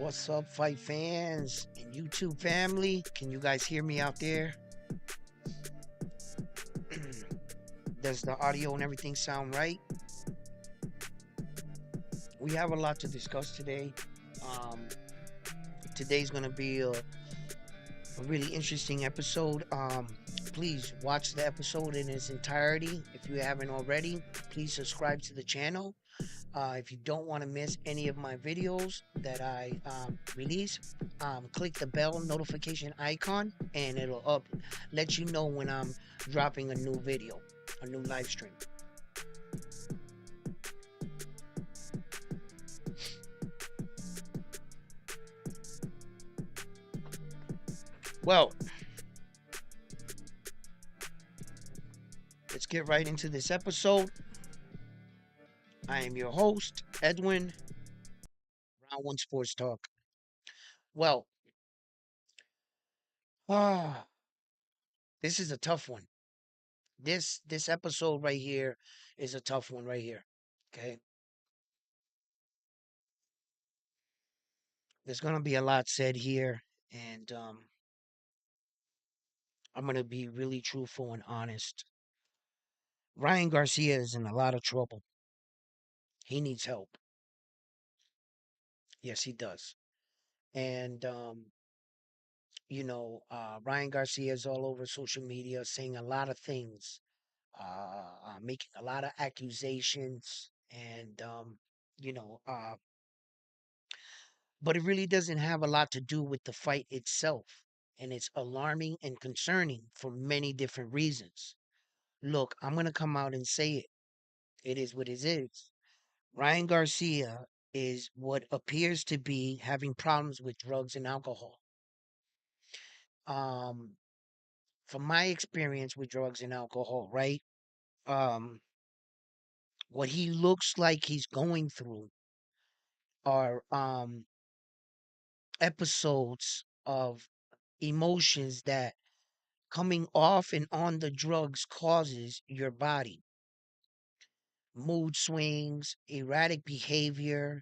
What's up, fight fans and YouTube family? Can you guys hear me out there? Does the audio and everything sound right? We have a lot to discuss today. Um, Today's going to be a really interesting episode. Please watch the episode in its entirety. If you haven't already, please subscribe to the channel. If you don't want to miss any of my videos that I release, click the bell notification icon and it'll let you know when I'm dropping a new video, a new live stream. Well, let's get right into this episode. I am your host, Edwin, Round One Sports Talk. Well, ah, this is a tough one. This episode right here is a tough one right here. Okay, there's gonna be a lot said here, and I'm gonna be really truthful and honest. Ryan Garcia is in a lot of trouble. He needs help. Yes, he does. And Ryan Garcia is all over social media saying a lot of things, making a lot of accusations, and you know, uh, but it really doesn't have a lot to do with the fight itself. And it's alarming and concerning for many different reasons. Look, I'm gonna come out and say it. It is what it is. Ryan Garcia is what appears to be having problems with drugs and alcohol. Um, from my experience with drugs and alcohol, right? Um, what he looks like he's going through are episodes of emotions that coming off and on the drugs causes your body. Mood swings, erratic behavior.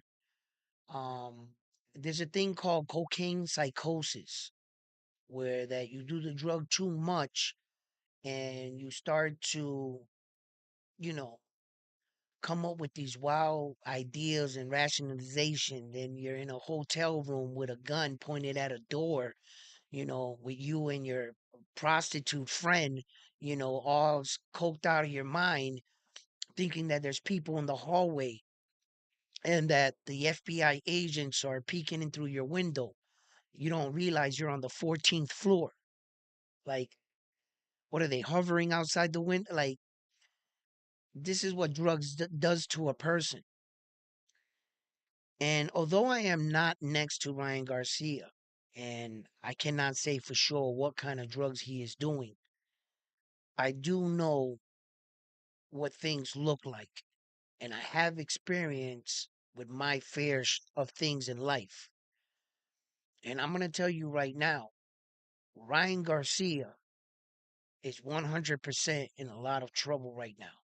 Um, there's a thing called cocaine psychosis where that you do the drug too much and you start to, you know, come up with these wild ideas and rationalization. Then you're in a hotel room with a gun pointed at a door, with you and your prostitute friend, all coked out of your mind, thinking that there's people in the hallway and that the FBI agents are peeking in through your window. You don't realize you're on the 14th floor. Like, what are they hovering outside the window? Like, this is what drugs does to a person. And although I am not next to Ryan Garcia, and I cannot say for sure what kind of drugs he is doing, I do know what things look like. And I have experience with my of things in life. And I'm going to tell you right now, Ryan Garcia is 100% in a lot of trouble right now.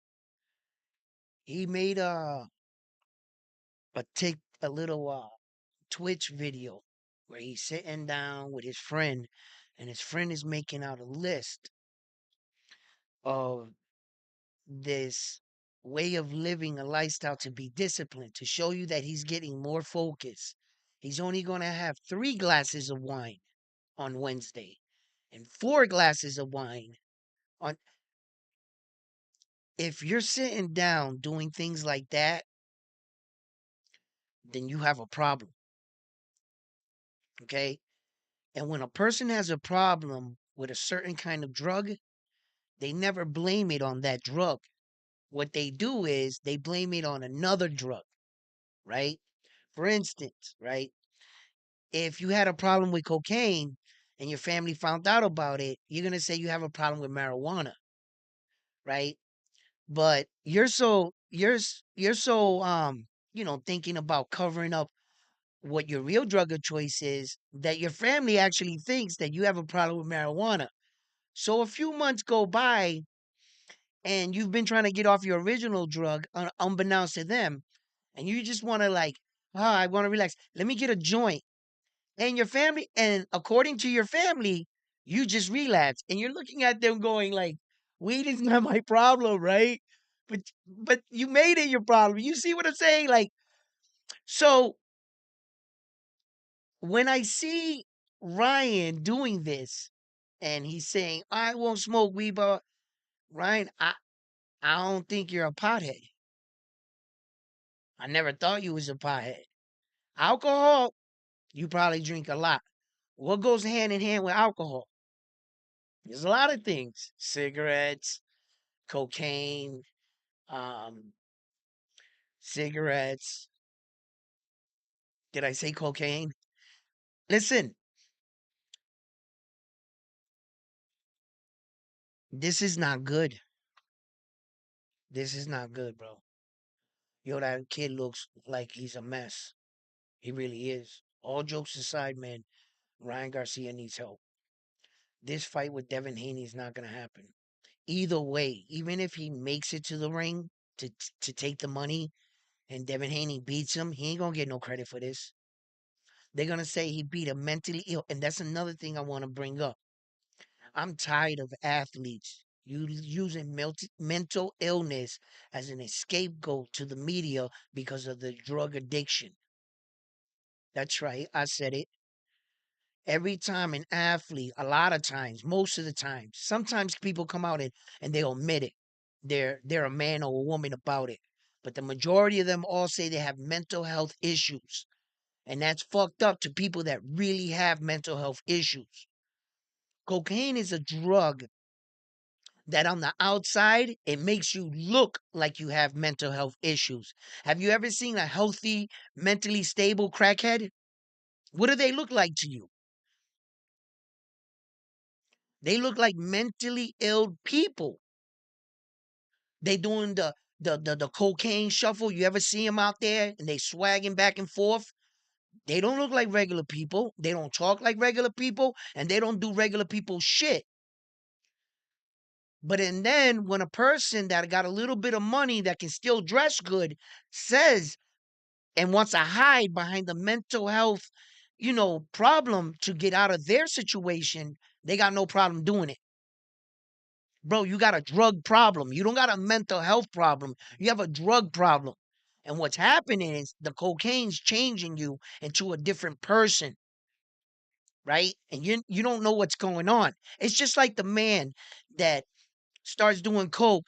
He made a little Twitch video where he's sitting down with his friend, and his friend is making out a list of this way of living a lifestyle to be disciplined, to show you that he's getting more focus. He's only going to have 3 glasses of wine on Wednesday and 4 glasses of wine on. If you're sitting down doing things like that, then you have a problem. Okay. And when a person has a problem with a certain kind of drug, they never blame it on that drug. What they do is they blame it on another drug, right? For instance, right? If you had a problem with cocaine and your family found out about it, you're going to say you have a problem with marijuana, right? But you're so thinking about covering up what your real drug of choice is, that your family actually thinks that you have a problem with marijuana. So a few months go by and you've been trying to get off your original drug unbeknownst to them, and you just want to like, I want to relax. Let me get a joint. And your family, and according to your family, you just relapse. And you're looking at them going like, weed is not my problem, right? But you made it your problem. You see what I'm saying? Like, so when I see Ryan doing this and he's saying, I won't smoke weed, but Ryan, I don't think you're a pothead. I never thought you was a pothead. Alcohol, you probably drink a lot. What goes hand in hand with alcohol? There's a lot of things. Cigarettes, cocaine, um, cigarettes. Did I say cocaine? Listen, this is not good. This is not good, bro. Yo, that kid looks like he's a mess. He really is. All jokes aside, man, Ryan Garcia needs help. This fight with Devin Haney is not going to happen. Either way, even if he makes it to the ring to take the money and Devin Haney beats him, he ain't going to get no credit for this. They're going to say he beat a mentally ill. And that's another thing I want to bring up. I'm tired of athletes using mental illness as an scapegoat to the media because of the drug addiction. That's right. I said it. Every time an athlete, a lot of times, most of the time, sometimes people come out and they admit it. They're a man or a woman about it. But the majority of them all say they have mental health issues. And that's fucked up to people that really have mental health issues. Cocaine is a drug that on the outside, it makes you look like you have mental health issues. Have you ever seen a healthy, mentally stable crackhead? What do they look like to you? They look like mentally ill people. They doing the cocaine shuffle. You ever see them out there and they swagging back and forth? They don't look like regular people. They don't talk like regular people, and they don't do regular people shit. But and then when a person that got a little bit of money that can still dress good says and wants to hide behind the mental health, problem to get out of their situation, they got no problem doing it. Bro, you got a drug problem. You don't got a mental health problem. You have a drug problem. And what's happening is the cocaine's changing you into a different person, right? And you don't know what's going on. It's just like the man that starts doing coke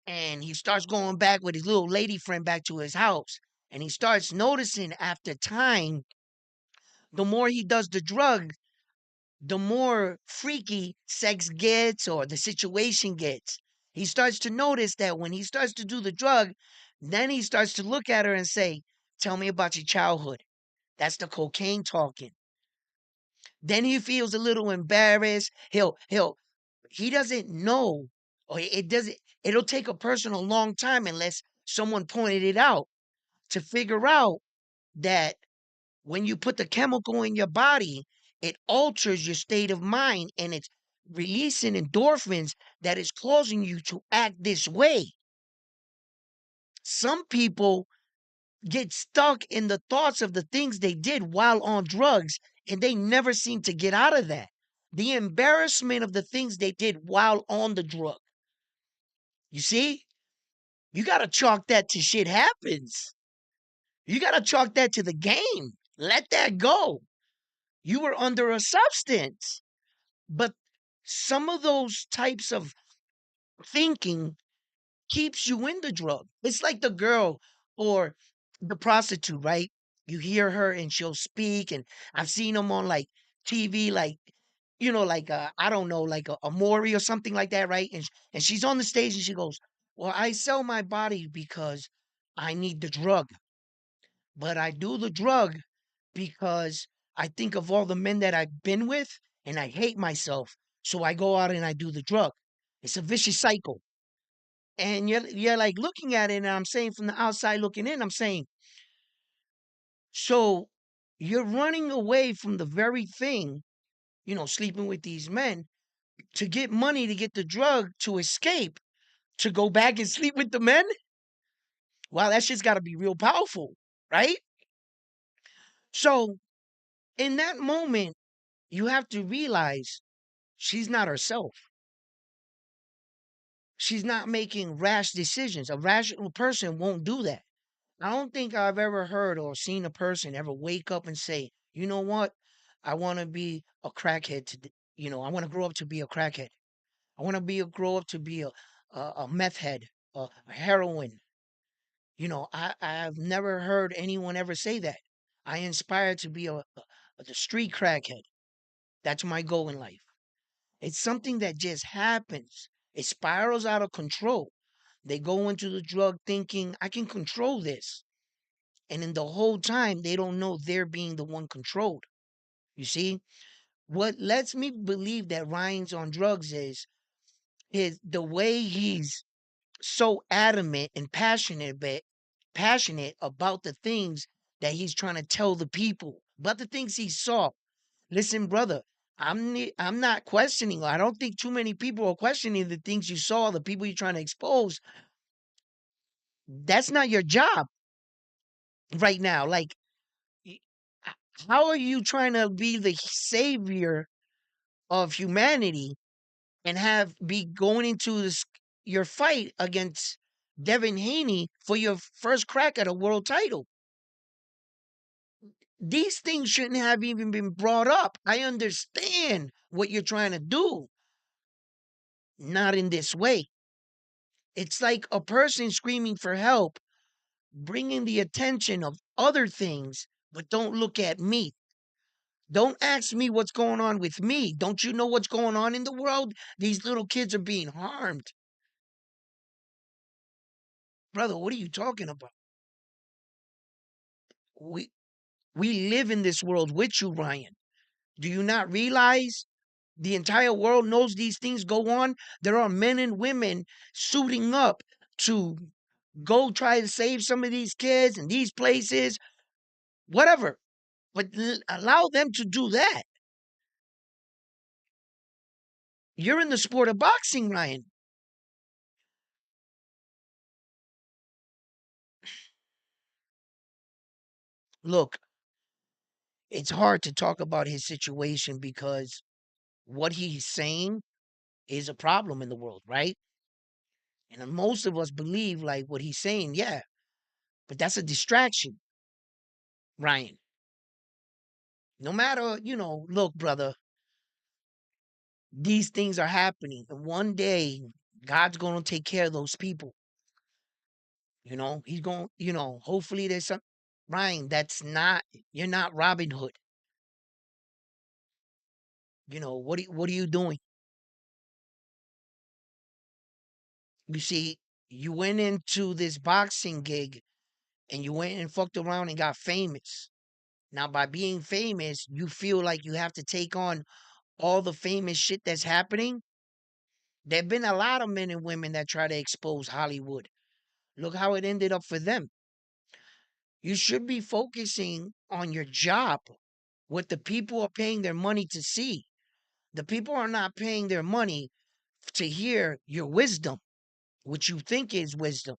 and he starts going back with his little lady friend back to his house. And he starts noticing after time, the more he does the drug, the more freaky sex gets or the situation gets. He starts to notice that when he starts to do the drug, then he starts to look at her and say, tell me about your childhood. That's the cocaine talking. Then he feels a little embarrassed. He doesn't know, or it'll take a person a long time unless someone pointed it out to figure out that when you put the chemical in your body, it alters your state of mind and it's releasing endorphins that is causing you to act this way. Some people get stuck in the thoughts of the things they did while on drugs and they never seem to get out of that. The embarrassment of the things they did while on the drug. You see? You got to chalk that to shit happens. You got to chalk that to the game. Let that go. You were under a substance. But some of those types of thinking keeps you in the drug. It's like the girl or the prostitute, right? You hear her and she'll speak, and I've seen them on like TV, like like I don't know, like a Maury or something like that, right? And she's on the stage and she goes, "Well, I sell my body because I need the drug, but I do the drug because I think of all the men that I've been with and I hate myself. So I go out and I do the drug." It's a vicious cycle. And you're like looking at it, and I'm saying from the outside looking in, I'm saying, so you're running away from the very thing, sleeping with these men to get money to get the drug to escape, to go back and sleep with the men. Wow, that shit's got to be real powerful, right? So In that moment, you have to realize she's not herself. She's not making rash decisions. A rational person won't do that. I don't think I've ever heard or seen a person ever wake up and say, you know what? I want to be a crackhead. I want to grow up to be a crackhead. I want to grow up to be a meth head, a heroin. I've never heard anyone ever say that. I inspire to be the street crackhead. That's my goal in life. It's something that just happens. It spirals out of control. They go into the drug thinking, I can control this. And in the whole time, they don't know they're being the one controlled. You see? What lets me believe that Ryan's on drugs is the way he's so adamant and passionate about the things that he's trying to tell the people, about the things he saw. Listen, brother, I'm not questioning. I don't think too many people are questioning the things you saw, the people you're trying to expose. That's not your job right now. Like, y- how are you trying to be the savior of humanity and have be going into your fight against Devin Haney for your first crack at a world title? These things shouldn't have even been brought up. I understand what you're trying to do, not in this way. It's like a person screaming for help, bringing the attention of other things, but don't look at me. Don't ask me what's going on with me. Don't you know what's going on in the world? These little kids are being harmed. Brother, what are you talking about? We we live in this world with you, Ryan. Do you not realize the entire world knows these things go on? There are men and women suiting up to go try to save some of these kids in these places, whatever. But allow them to do that. You're in the sport of boxing, Ryan. Look, it's hard to talk about his situation because what he's saying is a problem in the world, right? And most of us believe like what he's saying, yeah, but that's a distraction, Ryan. No matter, look, brother, these things are happening. And one day, God's going to take care of those people. He's going, hopefully there's some, Ryan, you're not Robin Hood. What are you doing? You see, you went into this boxing gig and you went and fucked around and got famous. Now, by being famous, you feel like you have to take on all the famous shit that's happening. There have been a lot of men and women that try to expose Hollywood. Look how it ended up for them. You should be focusing on your job, what the people are paying their money to see. The people are not paying their money to hear your wisdom, which you think is wisdom.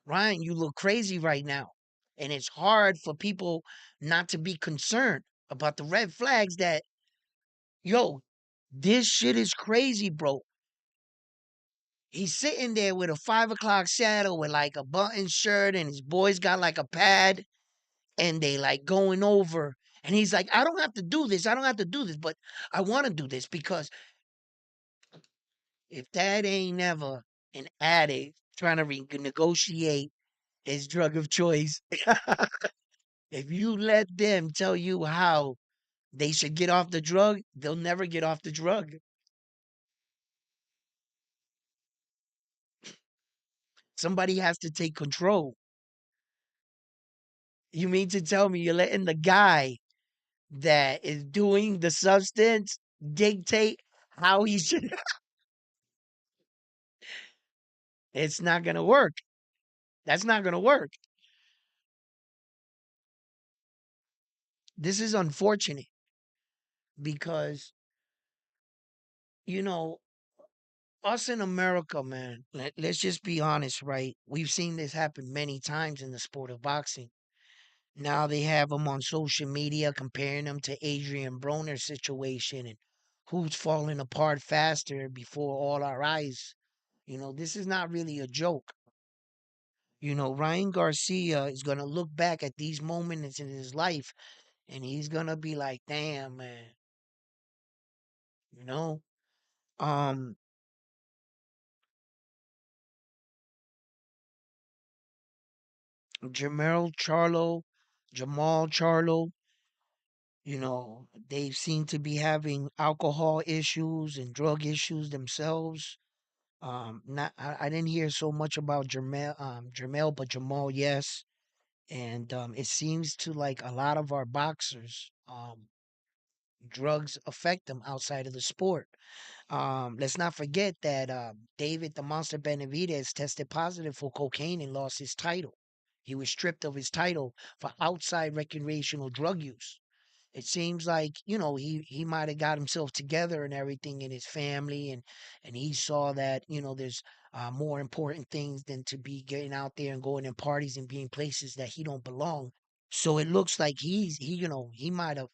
Ryan, you look crazy right now. And it's hard for people not to be concerned about the red flags that, yo, this shit is crazy, bro. He's sitting there with a 5 o'clock shadow with like a button shirt, and his boys got like a pad, and they like going over. And he's like, I don't have to do this. I don't have to do this, but I want to do this because if that ain't never an addict trying to renegotiate his drug of choice, if you let them tell you how they should get off the drug, they'll never get off the drug. Somebody has to take control. You mean to tell me you're letting the guy that is doing the substance dictate how he should? It's not going to work. That's not going to work. This is unfortunate because, you know, us in America, man, let's just be honest, right? We've seen this happen many times in the sport of boxing. Now they have him on social media comparing him to Adrian Broner's situation and who's falling apart faster before all our eyes. This is not really a joke. Ryan Garcia is going to look back at these moments in his life and he's going to be like, damn, man, you know? Um, Jamal Charlo, Jamal Charlo, they seem to be having alcohol issues and drug issues themselves. Not I didn't hear so much about Jermel, but Jamal, yes. And it seems to like a lot of our boxers, drugs affect them outside of the sport. Let's not forget that David the Monster Benavidez tested positive for cocaine and lost his title. He was stripped of his title for outside recreational drug use. It seems like he might have got himself together and everything in his family, and he saw that there's more important things than to be getting out there and going in parties and being places that he don't belong. So it looks like he might have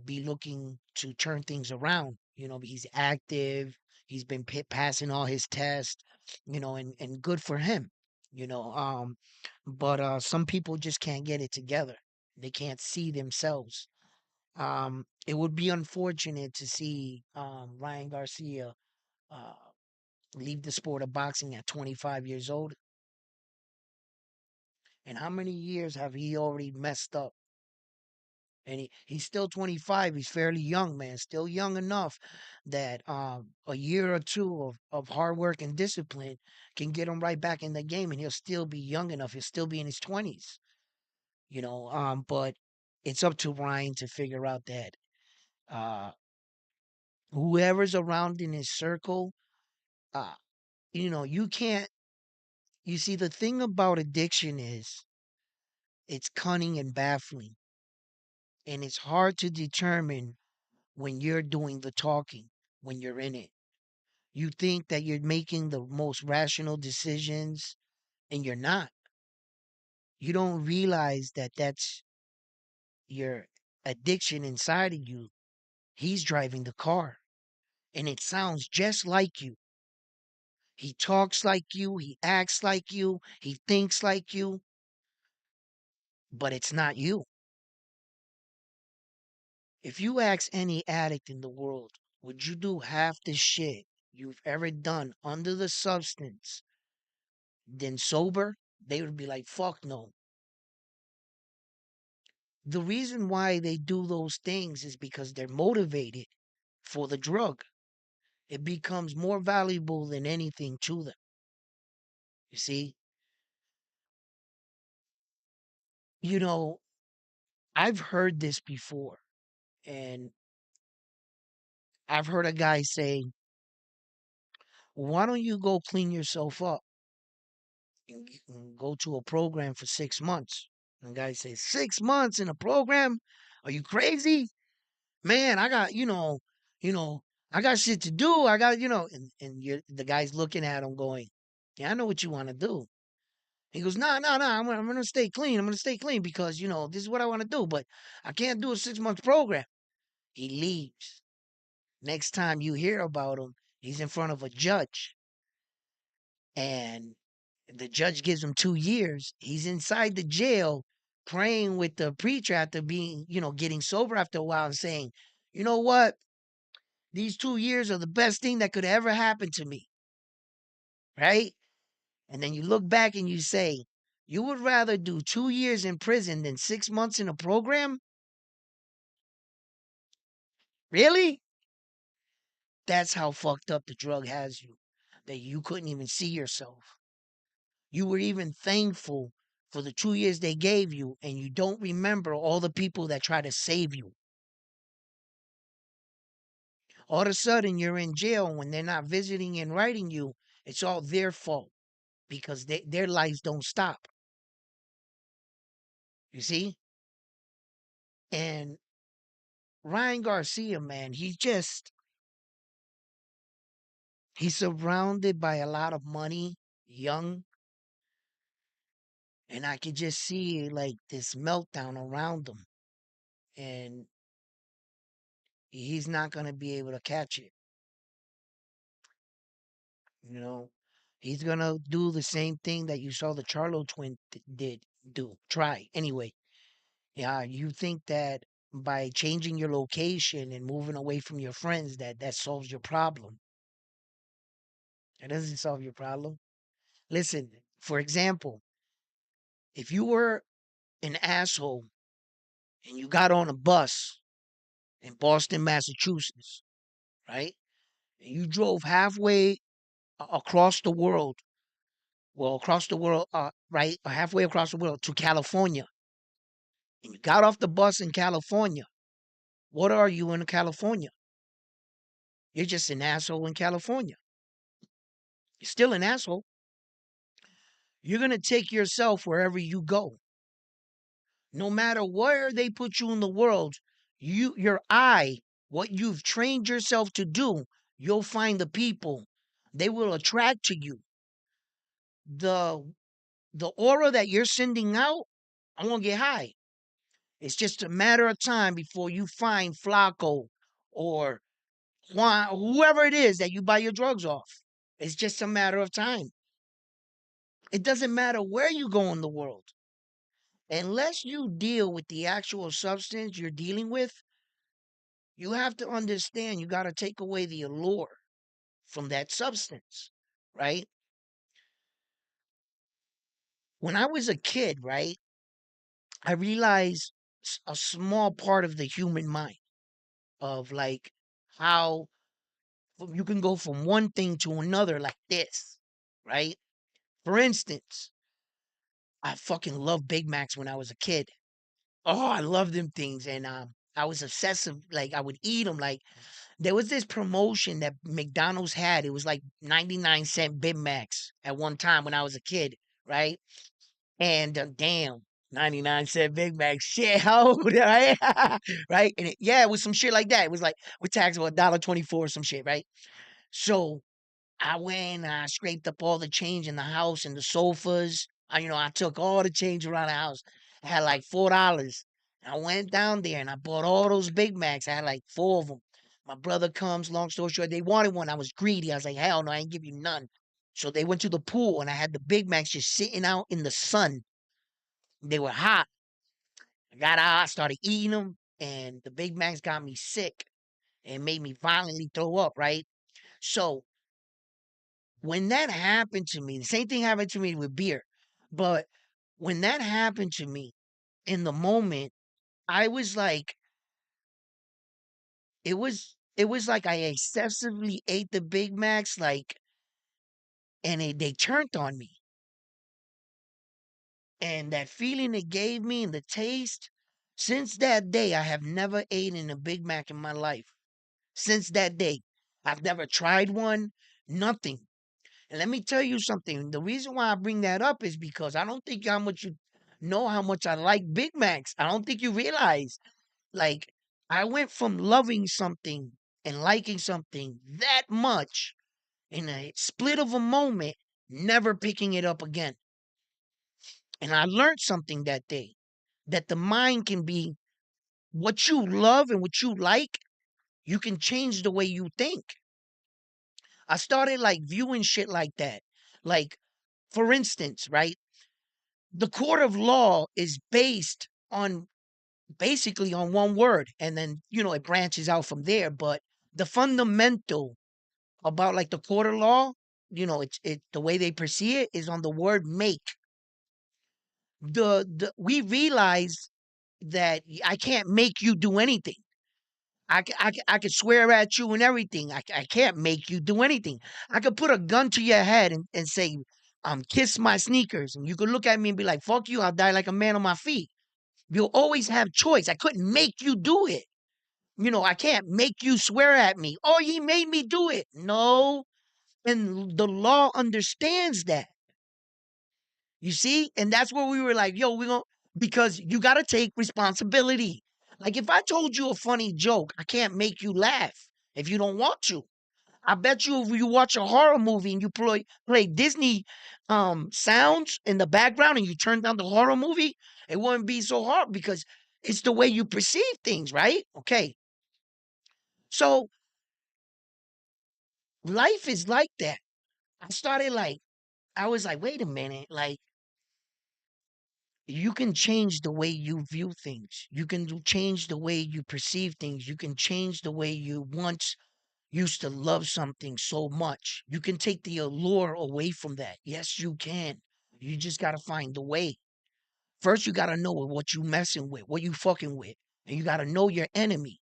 be looking to turn things around. He's active. He's been passing all his tests, and good for him. You know, um, but some people just can't get it together. They can't see themselves. It would be unfortunate to see Ryan Garcia uh, leave the sport of boxing at 25 years old. And how many years have he already messed up? And he's still 25. He's fairly young, man. Still young enough that a year or two of hard work and discipline can get him right back in the game, and he'll still be young enough. He'll still be in his 20s, but it's up to Ryan to figure out that uh, whoever's around in his circle, uh, you can't. You see, the thing about addiction is it's cunning and baffling, and it's hard to determine when you're doing the talking, when you're in it. You think that you're making the most rational decisions, and you're not. You don't realize that that's your addiction inside of you. He's driving the car, and it sounds just like you. He talks like you, he acts like you, he thinks like you, but it's not you. If you ask any addict in the world, would you do half the shit you've ever done under the substance than sober? They would be like, fuck no. The reason why they do those things is because they're motivated for the drug. It becomes more valuable than anything to them. You see, you know, I've heard this before, and I've heard a guy say, why don't you go clean yourself up and go to a program for 6 months? And the guy says, 6 months in a program? Are you crazy? Man, I got, you know, I got shit to do. I got, and the guy's looking at him going, yeah, I know what you want to do. He goes, no, no, no, I'm gonna stay clean. I'm gonna stay clean because, this is what I want to do, but I can't do a 6 month program. He leaves. Next time you hear about him, he's in front of a judge. And the judge gives him 2 years. He's inside the jail praying with the preacher after being, getting sober after a while and saying, you know what? These 2 years are the best thing that could ever happen to me. Right? And then you look back and you say, you would rather do 2 years in prison than 6 months in a program? Really? That's how fucked up the drug has you, that you couldn't even see yourself. You were even thankful for the 2 years they gave you, and you don't remember all the people that try to save you. All of a sudden, you're in jail, and when they're not visiting and writing you, it's all their fault because their lives don't stop. You see? And Ryan Garcia, man, he's surrounded by a lot of money, young, And I could just see like this meltdown around him. And he's not going to be able to catch it. You know, he's going to do the same thing that you saw the Charlo twin did do. Try. Anyway, yeah, you think that by changing your location and moving away from your friends that solves your problem. It doesn't solve your problem. Listen, for example, if you were an asshole and you got on a bus in Boston, Massachusetts, right? And you drove halfway across the world, well, across the world, right? Halfway across the world to California. And you got off the bus in California. What are you in California? You're just an asshole in California. You're still an asshole. You're going to take yourself wherever you go. No matter where they put you in the world, your eye, what you've trained yourself to do, you'll find the people. They will attract to you. The the aura that you're sending out, I'm gonna get high. It's just a matter of time before you find Flacco or Juan, whoever it is that you buy your drugs off. It's just a matter of time. It doesn't matter where you go in the world. Unless you deal with the actual substance you're dealing with, you have to understand you got to take away the allure from that substance, right? When I was a kid, right, I realized a small part of the human mind of like how you can go from one thing to another like this, right? For instance, I fucking loved Big Macs when I was a kid. Oh, I loved them things, and I was obsessive. Like I would eat them. Like there was this promotion that McDonald's had. It was like 99-cent Big Macs at one time when I was a kid, right? And damn, 99-cent Big Mac. Shit, how old, right? Right? And yeah, it was some shit like that. It was like with tax about $1.24 or some shit, right? So I went, I scraped up all the change in the house and the sofas. I took all the change around the house. I had like $4. I went down there and I bought all those Big Macs. I had like four of them. My brother comes, long story short, they wanted one. I was greedy. I was like, hell no, I ain't give you none. So they went to the pool and I had the Big Macs just sitting out in the sun. They were hot. I got out, I started eating them, and the Big Macs got me sick and made me violently throw up, right? So when that happened to me, the same thing happened to me with beer. But when that happened to me in the moment, I was like, it was like I excessively ate the Big Macs, like, and they turned on me. And that feeling it gave me and the taste, since that day, I have never eaten a Big Mac in my life. Since that day, I've never tried one, nothing. And let me tell you something. The reason why I bring that up is because I don't think how much you know how much I like Big Macs. I don't think you realize. Like, I went from loving something and liking something that much in a split of a moment, never picking it up again. And I learned something that day that the mind can be what you love and what you like, you can change the way you think. I started like viewing shit like that. Like, for instance, right? The court of law is based on basically on one word, and then it branches out from there. But the fundamental about like the court of law, it's the way they perceive it is on the word make. We realize that I can't make you do anything. I could swear at you and everything. I can't make you do anything. I could put a gun to your head and say, kiss my sneakers. And you could look at me and be like, fuck you, I'll die like a man on my feet. You'll always have choice. I couldn't make you do it. I can't make you swear at me. Oh, he made me do it. No. And the law understands that. You see? And that's where we were like, yo, we're going to, because you got to take responsibility. Like if I told you a funny joke, I can't make you laugh if you don't want to. I bet you if you watch a horror movie and you play Disney sounds in the background and you turn down the horror movie, it wouldn't be so hard because it's the way you perceive things, right? Okay. So life is like that. I started like, I was like, wait a minute, like you can change the way you view things. You can change the way you perceive things. You can change the way you once used to love something so much. You can take the allure away from that. Yes, you can. You just got to find the way. First, you got to know what you messing with, what you fucking with. And you got to know your enemy.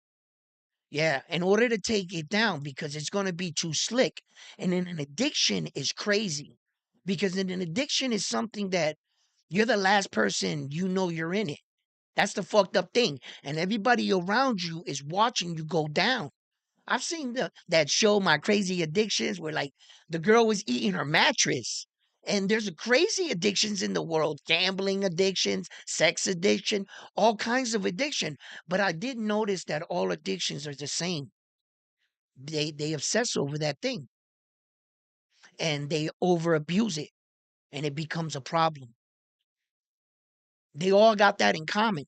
Yeah, in order to take it down because it's going to be too slick. And then an addiction is crazy because an addiction is something that you're the last person you know you're in it. That's the fucked up thing. And everybody around you is watching you go down. I've seen that show, My Crazy Addictions, where like the girl was eating her mattress. And there's a crazy addictions in the world, gambling addictions, sex addiction, all kinds of addiction. But I did notice that all addictions are the same. They obsess over that thing and they over abuse it and it becomes a problem. They all got that in common.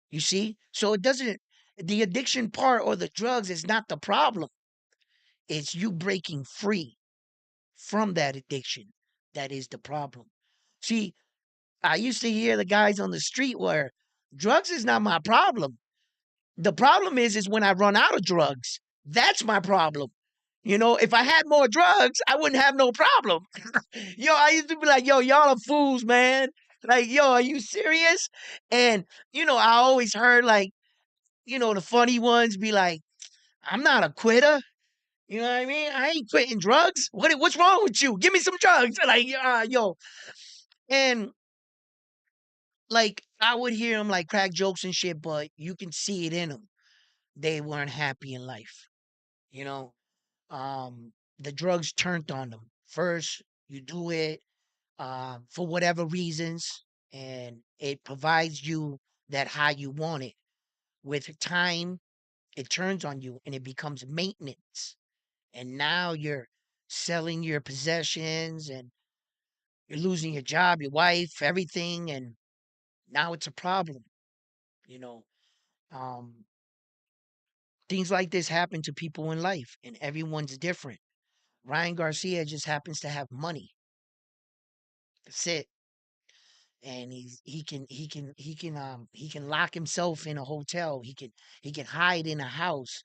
You see? So it doesn't, the addiction part or the drugs is not the problem. It's you breaking free from that addiction that is the problem. See, I used to hear the guys on the street where drugs is not my problem. The problem is when I run out of drugs. That's my problem. You know, if I had more drugs, I wouldn't have no problem. Yo, I used to be like, yo, y'all are fools, man. Like, yo, are you serious? And, I always heard like, the funny ones be like, I'm not a quitter. You know what I mean? I ain't quitting drugs. What's wrong with you? Give me some drugs. Like, yo. And like I would hear them like crack jokes and shit, but you can see it in them. They weren't happy in life. You know, the drugs turned on them. First, you do it for whatever reasons, and it provides you that high you want it. With time, it turns on you and it becomes maintenance. And now you're selling your possessions and you're losing your job, your wife, everything, and now it's a problem. You know, um, things like this happen to people in life, and everyone's different. Ryan Garcia just happens to have money. That's it. And he can lock himself in a hotel. He can hide in a house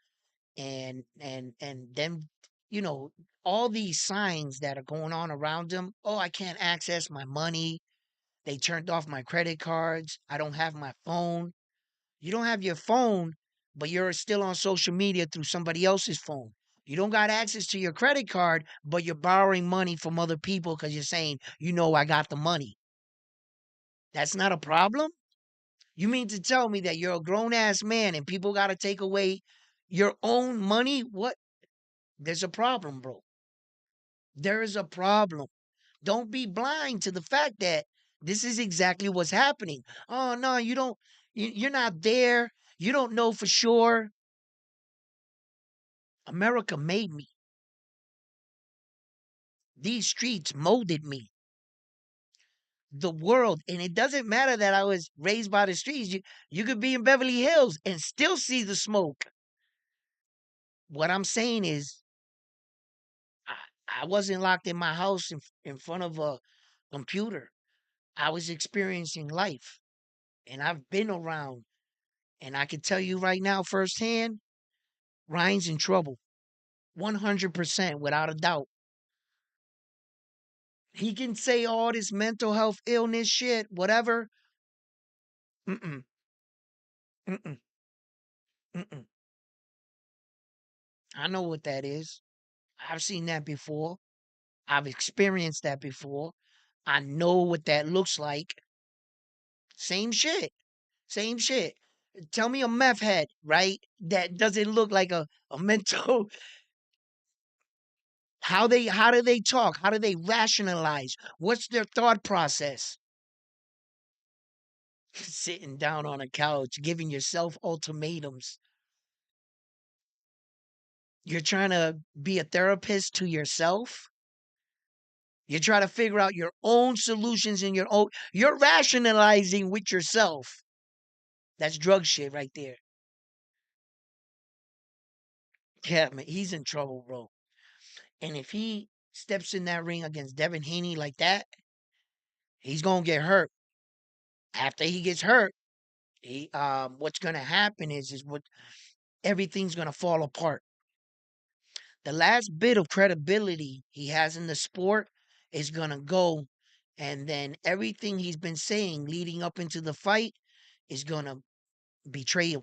and then you know all these signs that are going on around him. Oh, I can't access my money. They turned off my credit cards. I don't have my phone. You don't have your phone, but you're still on social media through somebody else's phone. You don't got access to your credit card, but you're borrowing money from other people because you're saying, I got the money. That's not a problem. You mean to tell me that you're a grown ass man and people got to take away your own money? What? There's a problem, bro. There is a problem. Don't be blind to the fact that this is exactly what's happening. Oh, no, you don't, you're not there. You don't know for sure. America made me. These streets molded me. The world, and it doesn't matter that I was raised by the streets. You could be in Beverly Hills and still see the smoke. What I'm saying is, I wasn't locked in my house in front of a computer. I was experiencing life, and I've been around, and I can tell you right now firsthand, Ryan's in trouble, 100% without a doubt. He can say all this mental health illness shit, whatever. Mm-mm, mm-mm, mm-mm. I know what that is. I've seen that before. I've experienced that before. I know what that looks like. Same shit. Same shit. Tell me a meth head, right? That doesn't look like a mental. How do they talk? How do they rationalize? What's their thought process? Sitting down on a couch, giving yourself ultimatums. You're trying to be a therapist to yourself. You try to figure out your own solutions in your own. You're rationalizing with yourself. That's drug shit right there. Yeah, man, he's in trouble, bro. And if he steps in that ring against Devin Haney like that, he's gonna get hurt. After he gets hurt, what's gonna happen is what everything's gonna fall apart. The last bit of credibility he has in the sport is gonna go, and then everything he's been saying leading up into the fight is gonna betray him.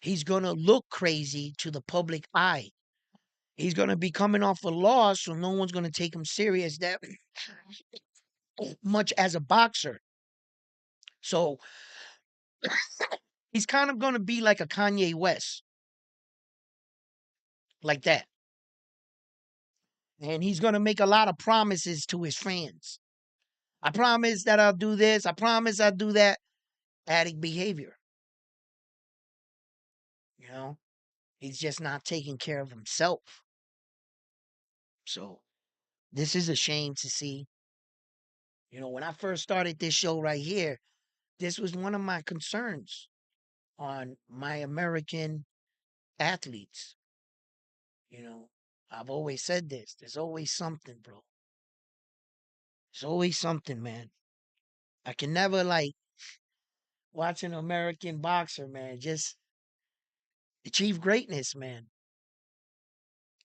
He's gonna look crazy to the public eye. He's gonna be coming off a loss, so no one's gonna take him serious that much as a boxer. So he's kind of gonna be like a Kanye West, like that. And he's gonna make a lot of promises to his fans. I promise that I'll do this. I promise I'll do that. Addict behavior. You know, he's just not taking care of himself. So this is a shame to see. You know, when I first started this show right here, this was one of my concerns on my American athletes. You know, I've always said this. There's always something, bro. There's always something, man. I can never like watch an American boxer, man, just achieve greatness, man,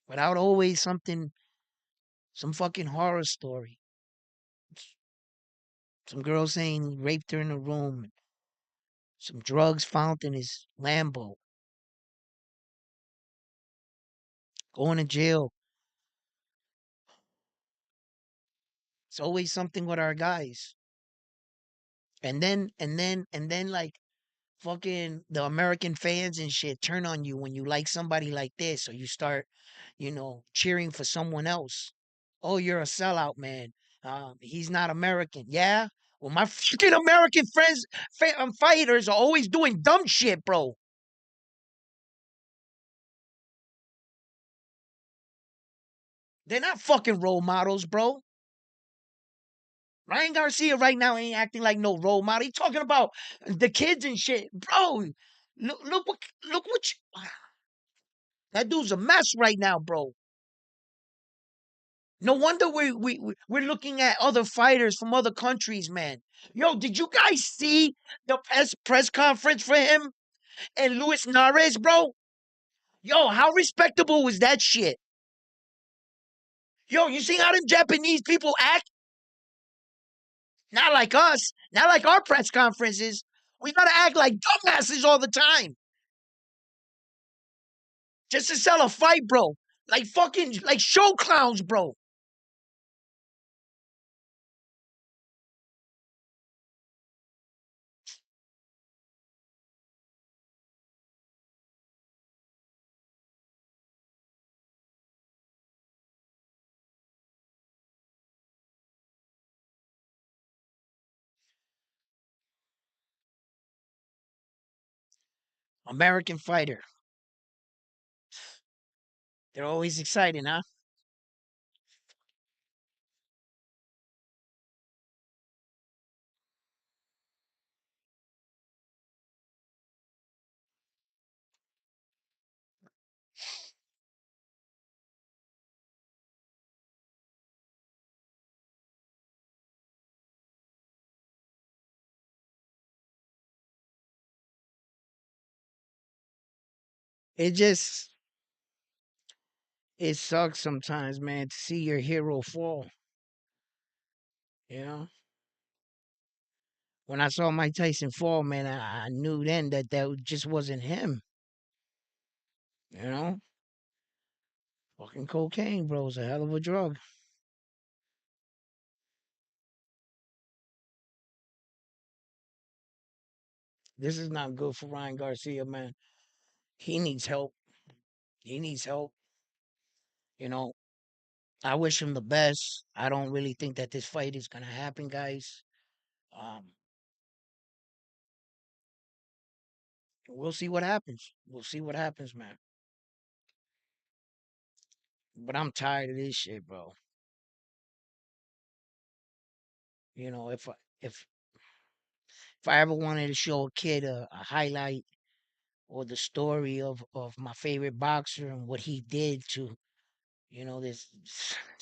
without always something, some fucking horror story. Some girl saying he raped her in a room. Some drugs found in his Lambo. Going to jail. It's always something with our guys. And then like fucking the American fans and shit turn on you when you like somebody like this, or you start, cheering for someone else. Oh, you're a sellout, man. He's not American. Yeah. Well, my fucking American friends, fighters are always doing dumb shit, bro. They're not fucking role models, bro. Ryan Garcia right now ain't acting like no role model. He talking about the kids and shit, bro. Look what that dude's a mess right now, bro. No wonder we're looking at other fighters from other countries, man. Yo, did you guys see the press conference for him and Luis Nares, bro? Yo, how respectable was that shit? Yo, you see how them Japanese people act? Not like us. Not like our press conferences. We gotta act like dumbasses all the time. Just to sell a fight, bro. Like fucking, like show clowns, bro. American fighter. They're always exciting, huh? It just, it sucks sometimes, man, to see your hero fall. You know? When I saw Mike Tyson fall, man, I knew then that just wasn't him. You know? Fucking cocaine, bro, is a hell of a drug. This is not good for Ryan Garcia, man. He needs help. He needs help. You know, I wish him the best. I don't really think that this fight is gonna happen, guys. Um, we'll see what happens. We'll see what happens, man. But I'm tired of this shit, bro. You know, if if I ever wanted to show a kid a highlight or the story of my favorite boxer and what he did to, there's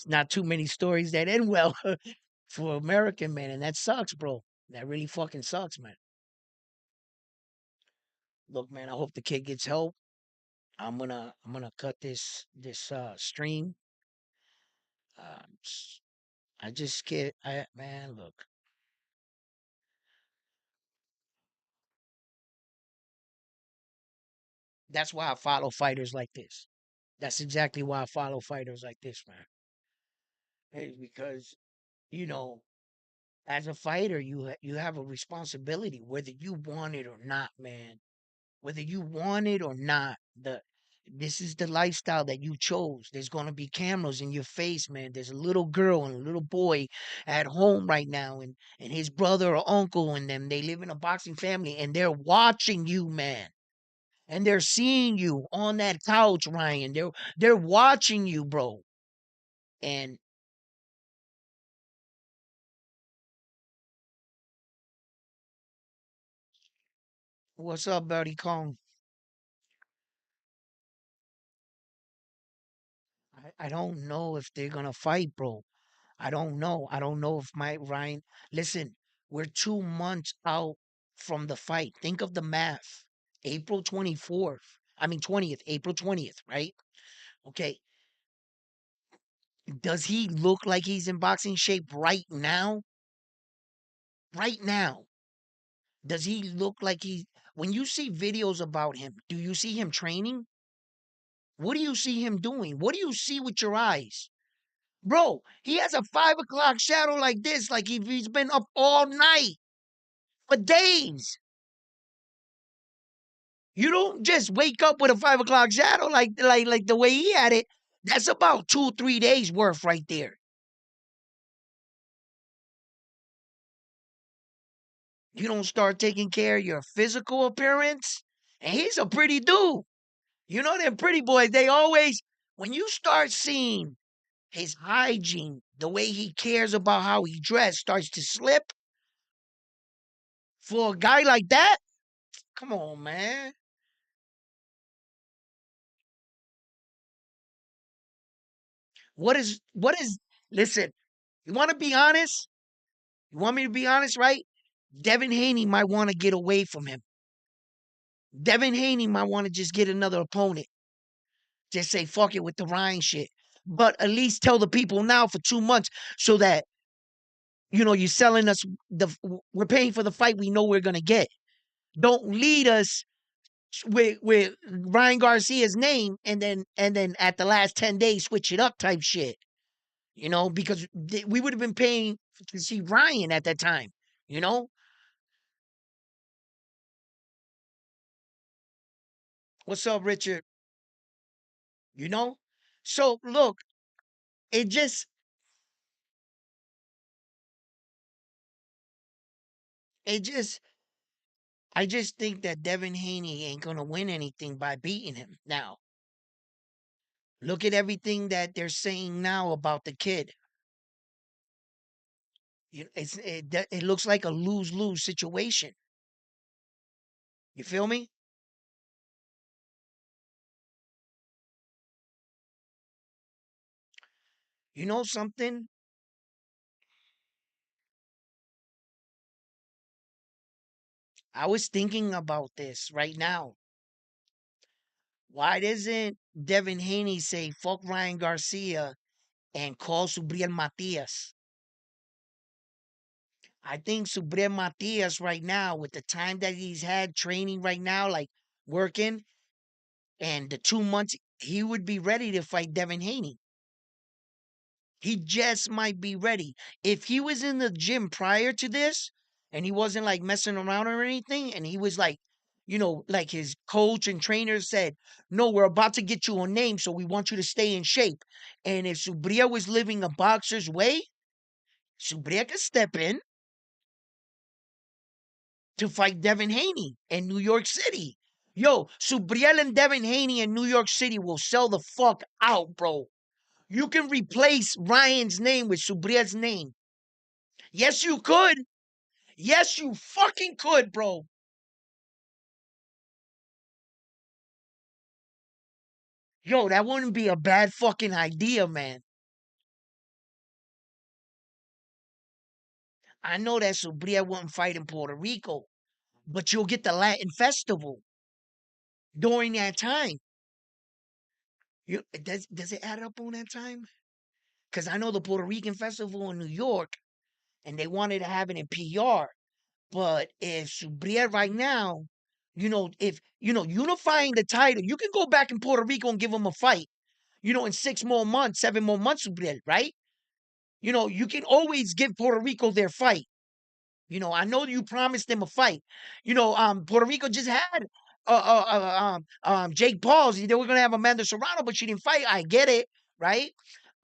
not too many stories that end well for American man, and that sucks, bro. That really fucking sucks, man. Look, man, I hope the kid gets help. I'm gonna cut this stream. I just get I man, look. That's why I follow fighters like this. That's exactly why I follow fighters like this, man. It's because you know, as a fighter, you have a responsibility, whether you want it or not, man. Whether you want it or not, this is the lifestyle that you chose. There's gonna be cameras in your face, man. There's a little girl and a little boy at home right now, and his brother or uncle and them. They live in a boxing family, and they're watching you, man. And they're seeing you on that couch, Ryan. They're watching you, bro. And what's up, Buddy Kong? I don't know if they're gonna fight, bro. I don't know. I don't know if my Ryan. Listen, we're 2 months out from the fight. Think of the math. April 24th. I mean 20th. April 20th, right? Okay. Does he look like he's in boxing shape right now? Right now. Does he look like he when you see videos about him, do you see him training? What do you see him doing? What do you see with your eyes? Bro, he has a 5 o'clock shadow like this, like he's been up all night for days. You don't just wake up with a 5 o'clock shadow like the way he had it. That's about 2 3 days worth right there. You don't start taking care of your physical appearance, and he's a pretty dude. You know them pretty boys. They always when you start seeing his hygiene, the way he cares about how he dressed, starts to slip for a guy like that. Come on, man. What is listen, you want to be honest? You want me to be honest, right? Devin Haney might want to get away from him. Devin Haney might want to just get another opponent. Just say fuck it with the Ryan shit. But at least tell the people now for 2 months so that you're selling us we're paying for the fight we know we're gonna get. Don't lead us with Ryan Garcia's name and then at the last 10 days switch it up type shit. Because we would have been paying to see Ryan at that time. You know what's up, Richard? You know, so look, it just it just I just think that Devin Haney ain't gonna win anything by beating him. Now, look at everything that they're saying now about the kid. It looks like a lose lose situation. You feel me? You know something? I was thinking about this right now. Why doesn't Devin Haney say fuck Ryan Garcia and call Subriel Matias? I think Subriel Matias right now, with the time that he's had training right now, like working, and the 2 months, he would be ready to fight Devin Haney. He just might be ready. If he was in the gym prior to this and he wasn't like messing around or anything, and he was like, like his coach and trainer said, no, we're about to get you a name, so we want you to stay in shape. And if Subria was living a boxer's way, Subria could step in to fight Devin Haney in New York City. Yo, Subriel and Devin Haney in New York City will sell the fuck out, bro. You can replace Ryan's name with Subriel's name. Yes, you could. Yes, you fucking could, bro. Yo, that wouldn't be a bad fucking idea, man. I know that Subria wouldn't fight in Puerto Rico, but you'll get the Latin festival during that time. Does it add up on that time? Because I know the Puerto Rican festival in New York, and they wanted to have it in PR. But if Subria right now, if unifying the title, you can go back in Puerto Rico and give them a fight. In 6 more months, 7 more months, Subria, right? You can always give Puerto Rico their fight. I know you promised them a fight. Puerto Rico just had Jake Paul's. They were gonna have Amanda Serrano, but she didn't fight. I get it, right?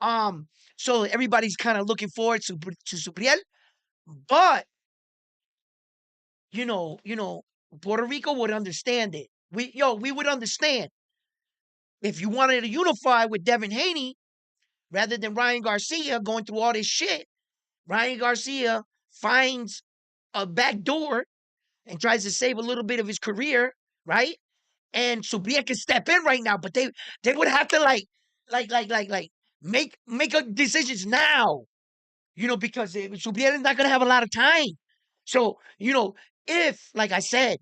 Um, so everybody's kind of looking forward to Subriel, but Puerto Rico would understand it. We would understand if you wanted to unify with Devin Haney rather than Ryan Garcia going through all this shit. Ryan Garcia finds a back door and tries to save a little bit of his career, right? And Subria can step in right now, but they would have to like make a decisions now, because Subria is not gonna have a lot of time. So if like I said,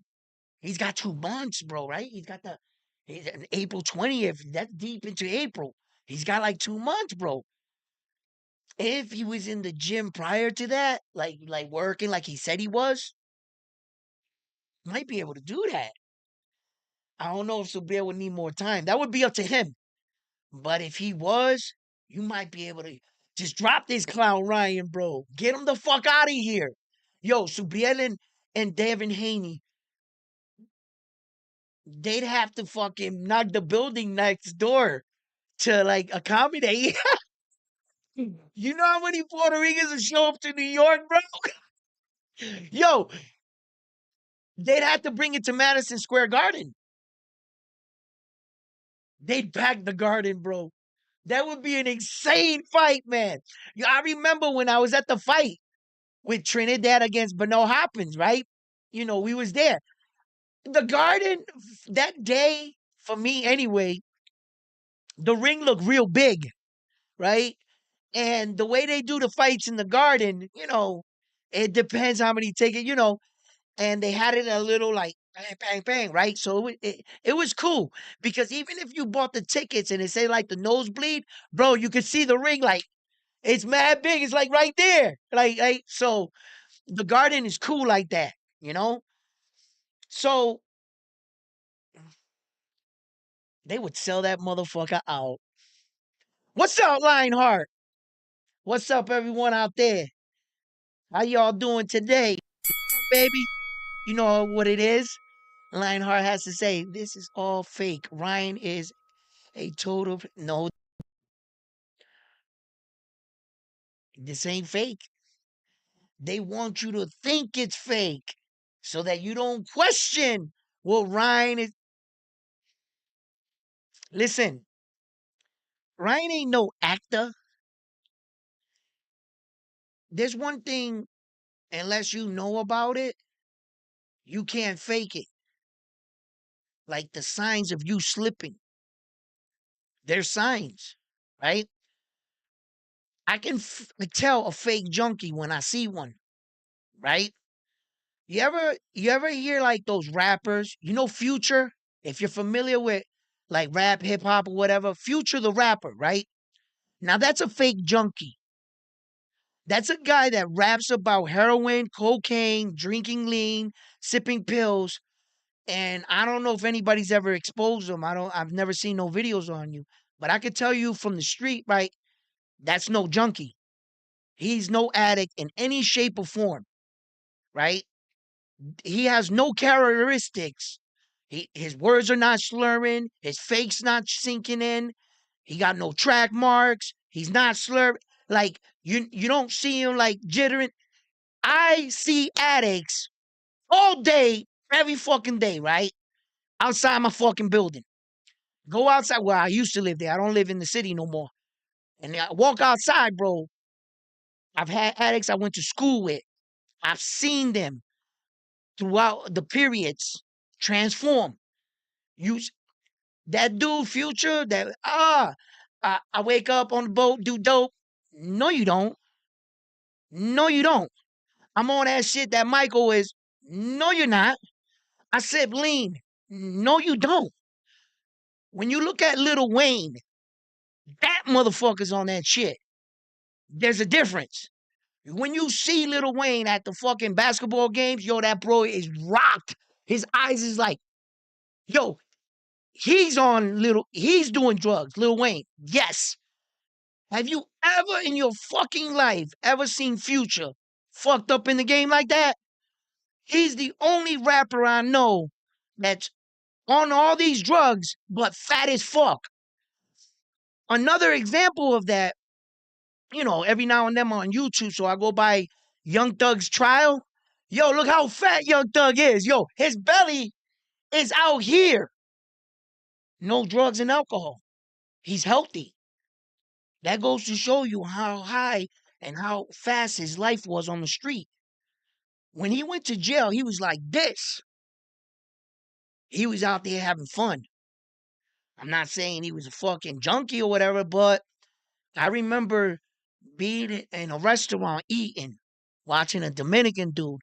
he's got 2 months, bro, right? He's April 20th. That's deep into April. He's got like 2 months, bro. If he was in the gym prior to that, like working like he said he was, might be able to do that. I don't know if Subir would need more time. That would be up to him. But if he was, you might be able to just drop this clown Ryan, bro. Get him the fuck out of here. Yo, Subriel and Devin Haney, they'd have to fucking knock the building next door to like accommodate. You know how many Puerto Ricans will show up to New York, bro? Yo, they'd have to bring it to Madison Square Garden. They'd pack the garden, bro. That would be an insane fight, man. I remember when I was at the fight with Trinidad against Beno Hopkins, right? We was there. The garden that day, for me anyway, the ring looked real big, right? And the way they do the fights in the garden, it depends how many take it, and they had it a little like bang, bang, bang, right? So it was cool because even if you bought the tickets and it say like the nosebleed, bro, you could see the ring like it's mad big. It's like right there. Like so the garden is cool like that, you know? So they would sell that motherfucker out. What's up, Lionheart? What's up, everyone out there? How y'all doing today? Baby, you know what it is? Lionheart has to say, this is all fake. Ryan is a total no, this ain't fake. They want you to think it's fake so that you don't question what Ryan is. Listen, Ryan ain't no actor. There's one thing, unless you know about it, you can't fake it. Like the signs of you slipping. There's signs, right? I can tell a fake junkie when I see one, right? You ever hear like those rappers? Future? If you're familiar with like rap, hip hop, or whatever, Future the rapper, right? Now that's a fake junkie. That's a guy that raps about heroin, cocaine, drinking lean, sipping pills, and I don't know if anybody's ever exposed him. I've never seen no videos on you. But I could tell you from the street, right? That's no junkie. He's no addict in any shape or form, right? He has no characteristics. His words are not slurring. His fake's not sinking in. He got no track marks. He's not slurring. Like you don't see him like jittering. I see addicts all day, every fucking day, right? Outside my fucking building. Go outside. Well, I used to live there. I don't live in the city no more. And I walk outside, bro. I've had addicts I went to school with. I've seen them throughout the periods transform. You that dude Future that I wake up on the boat, do dope. No, you don't. No, you don't. I'm on that shit that Michael is. No, you're not. I said lean. No, you don't. When you look at Lil Wayne, that motherfucker's on that shit. There's a difference. When you see Lil Wayne at the fucking basketball games, yo, that bro is rocked. His eyes is like, yo, he's doing drugs, Lil Wayne. Yes. Have you ever in your fucking life ever seen Future fucked up in the game like that? He's the only rapper I know that's on all these drugs, but fat as fuck. Another example of that, every now and then I'm on YouTube, so I go by Young Thug's trial. Yo, look how fat Young Thug is. Yo, his belly is out here. No drugs and alcohol. He's healthy. That goes to show you how high and how fast his life was on the street. When he went to jail, he was like this. He was out there having fun. I'm not saying he was a fucking junkie or whatever, but I remember being in a restaurant eating, watching a Dominican dude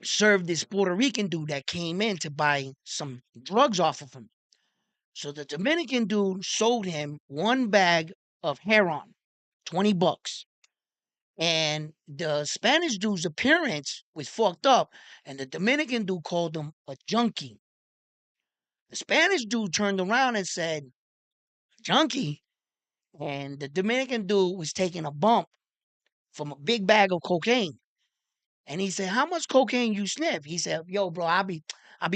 serve this Puerto Rican dude that came in to buy some drugs off of him. So the Dominican dude sold him one bag of heroin, $20. And the Spanish dude's appearance was fucked up, and the Dominican dude called him a junkie. The Spanish dude turned around and said, junkie? And the Dominican dude was taking a bump from a big bag of cocaine. And he said, how much cocaine you sniff? He said, yo, bro, I be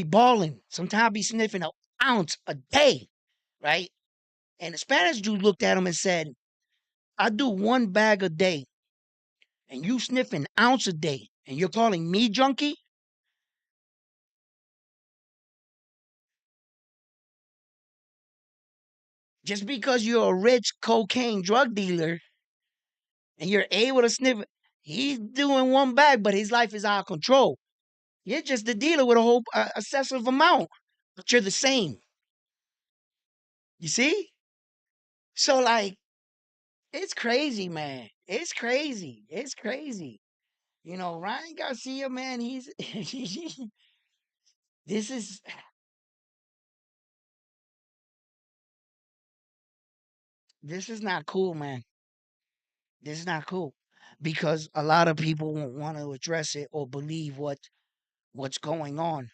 balling. Sometimes I be sniffing an ounce a day, right? And the Spanish dude looked at him and said, I do one bag a day, and you sniff an ounce a day, and you're calling me junkie? Just because you're a rich cocaine drug dealer and you're able to sniff it, he's doing one bag, but his life is out of control. You're just the dealer with a whole excessive amount, but you're the same. You see? So, like, it's crazy, man. It's crazy. It's crazy. Ryan Garcia, man, he's this is this is not cool, man. This is not cool because a lot of people won't want to address it or believe what's going on.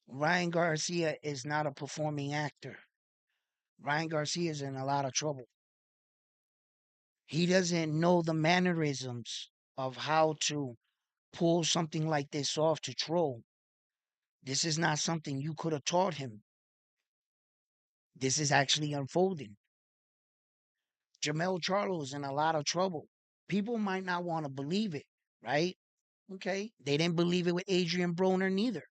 Ryan Garcia is not a performing actor. Ryan Garcia is in a lot of trouble. He doesn't know the mannerisms of how to pull something like this off to troll. This is not something you could have taught him. This is actually unfolding. Jamel Charlo is in a lot of trouble. People might not want to believe it, right? Okay. They didn't believe it with Adrian Broner neither.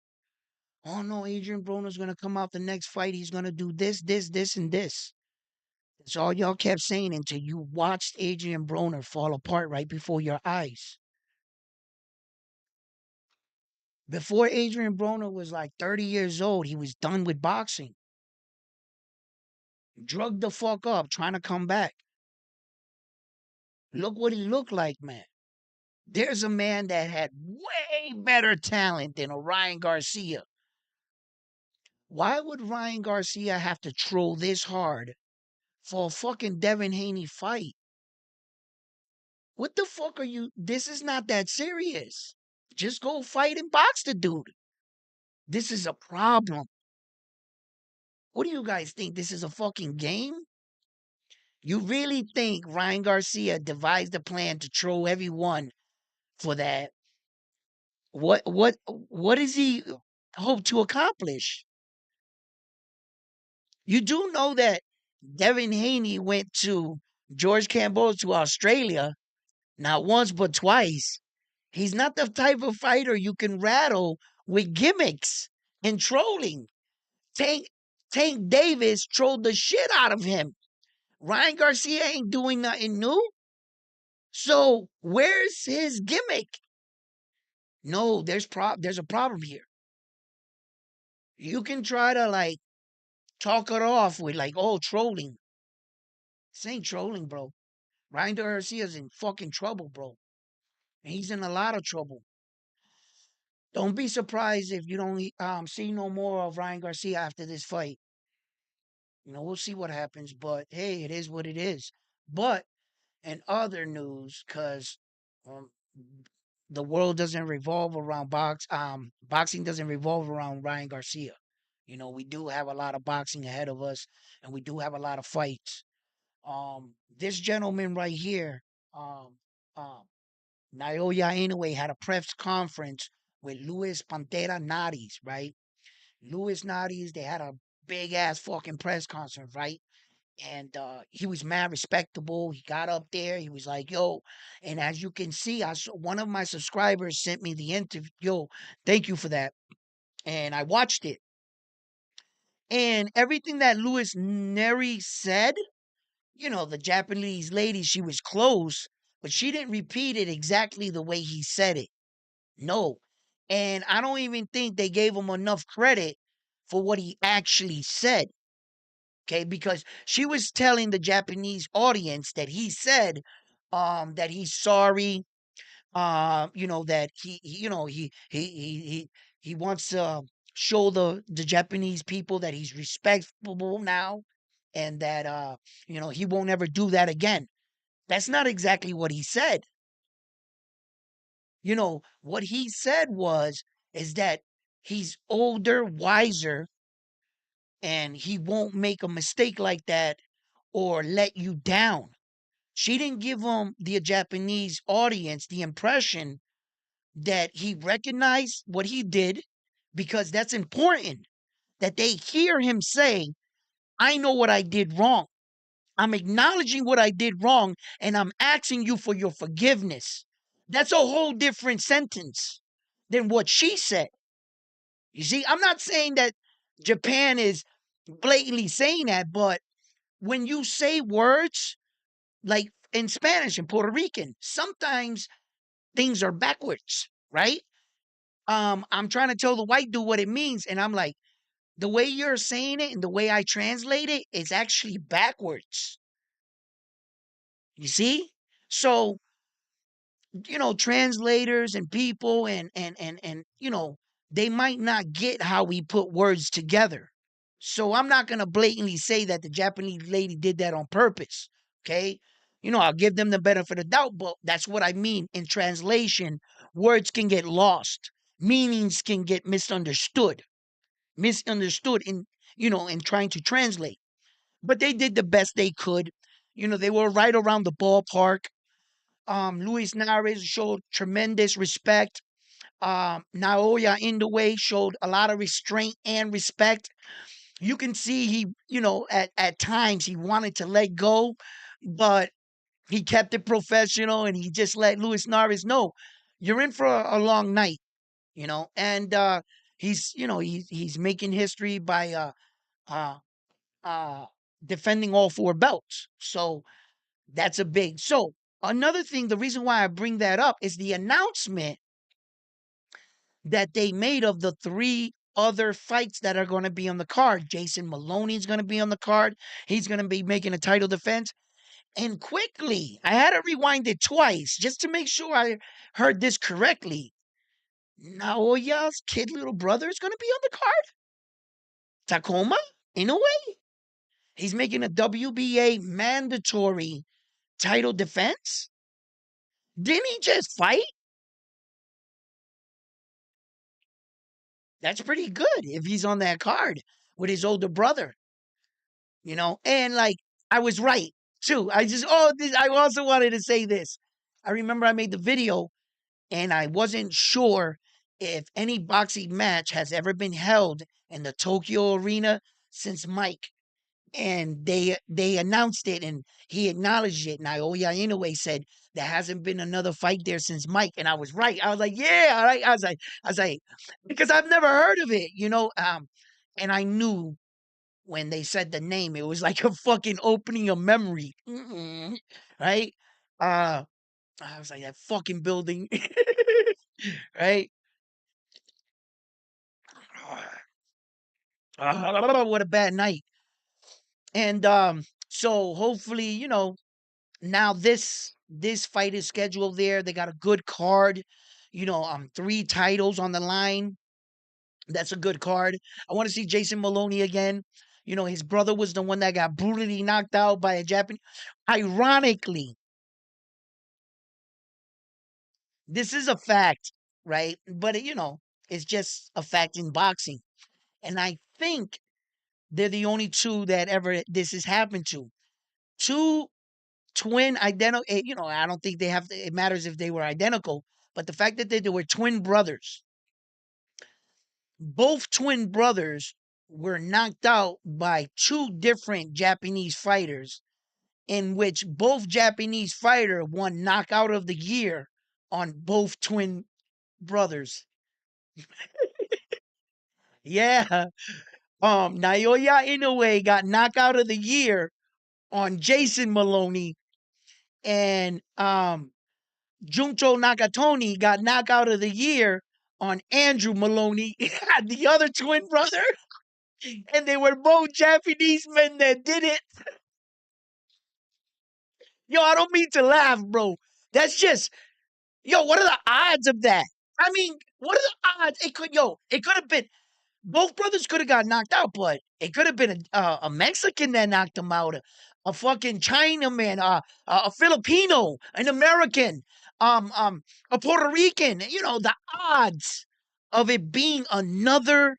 Oh no, Adrian Broner's gonna come out the next fight. He's gonna do this, and this. That's all y'all kept saying until you watched Adrian Broner fall apart right before your eyes. Before Adrian Broner was like 30 years old, he was done with boxing. Drugged the fuck up, trying to come back. Look what he looked like, man. There's a man that had way better talent than a Ryan Garcia. Why would Ryan Garcia have to troll this hard for a fucking Devin Haney fight? What the fuck are you? This is not that serious. Just go fight and box the dude. This is a problem. What do you guys think? This is a fucking game? You really think Ryan Garcia devised a plan to troll everyone for that? What does he hope to accomplish? You do know that Devin Haney went to George Campbell to Australia not once but twice. He's not the type of fighter you can rattle with gimmicks and trolling. Tank Tank Davis trolled the shit out of him. Ryan Garcia ain't doing nothing new. So where's his gimmick? No, there's a problem here. You can try to like talk it off with like, oh, trolling. This ain't trolling, bro. Ryan Garcia's in fucking trouble, bro. And he's in a lot of trouble. Don't be surprised if you don't see no more of Ryan Garcia after this fight. We'll see what happens, but hey, it is what it is. But in other news, because um, the world doesn't revolve around boxing doesn't revolve around Ryan Garcia. We do have a lot of boxing ahead of us, and we do have a lot of fights. This gentleman right here, um, um, Naoya Inoue had a press conference with Luis Pantera Nadis, right? Luis Nadis, they had a big ass fucking press conference, right? And he was mad respectable. He got up there. He was like, "Yo," and as you can see, one of my subscribers sent me the interview. Yo, thank you for that. And I watched it, and everything that Louis Neri said, the Japanese lady, she was close, but she didn't repeat it exactly the way he said it. No, and I don't even think they gave him enough credit for what he actually said. Okay, because she was telling the Japanese audience that he said that he's sorry, that he wants to show the Japanese people that he's respectable now, and that he won't ever do that again. That's not exactly what he said. What he said is that he's older, wiser, and he won't make a mistake like that or let you down. She didn't give the Japanese audience the impression that he recognized what he did, because that's important, that they hear him say, I know what I did wrong. I'm acknowledging what I did wrong, and I'm asking you for your forgiveness. That's a whole different sentence than what she said. You see, I'm not saying that Japan is blatantly saying that, but when you say words like in Spanish and Puerto Rican, sometimes things are backwards, right? I'm trying to tell the white dude what it means, and I'm like, the way you're saying it and the way I translate it is actually backwards. You see? So, translators and people and they might not get how we put words together. So I'm not gonna blatantly say that the Japanese lady did that on purpose. Okay. I'll give them the benefit of the doubt, but that's what I mean. In translation, words can get lost, meanings can get misunderstood in trying to translate. But they did the best they could. They were right around the ballpark. Luis Navarrete showed tremendous respect. Naoya Inoue showed a lot of restraint and respect. You can see he, at times he wanted to let go, but he kept it professional and he just let Luis Navarrete know, you're in for a long night, and he's making history by uh, uh, defending all four belts. So that's a big. So another thing, the reason why I bring that up is the announcement that they made of the three other fights that are going to be on the card. Jason Maloney is going to be on the card. He's going to be making a title defense. And quickly, I had to rewind it twice just to make sure I heard this correctly. Naoya's kid little brother is going to be on the card. Tacoma, Inoue. He's making a WBA mandatory title defense. Didn't he just fight? That's pretty good if he's on that card with his older brother, and like I was right too. I also wanted to say this. I remember I made the video and I wasn't sure if any boxing match has ever been held in the Tokyo arena since Mike. And they announced it and he acknowledged it. And Naoya Inoue said there hasn't been another fight there since Mike. And I was right. I was like, yeah, all right. I was like, because I've never heard of it, and I knew when they said the name, it was like a fucking opening of memory. Right? I was like, that fucking building, right? What a bad night. And so hopefully, now this fight is scheduled there. They got a good card, 3 titles on the line. That's a good card. I want to see Jason Maloney again. His brother was the one that got brutally knocked out by a Japanese. Ironically, this is a fact, right? But it's just a fact in boxing. And I think they're the only two that ever this has happened to. Two twin identical. I don't think they have. It matters if they were identical, but the fact that they were twin brothers, both twin brothers were knocked out by two different Japanese fighters, in which both Japanese fighter won knockout of the year on both twin brothers. Yeah. Naoya Inoue got knockout of the year on Jason Maloney, and Junto Nakatoni got knockout of the year on Andrew Maloney, the other twin brother. And they were both Japanese men that did it. Yo, I don't mean to laugh, bro. That's just, what are the odds of that? I mean, what are the odds? It could have been, both brothers could have got knocked out, but it could have been a Mexican that knocked them out, a fucking Chinaman, a Filipino, an American, a Puerto Rican. The odds of it being another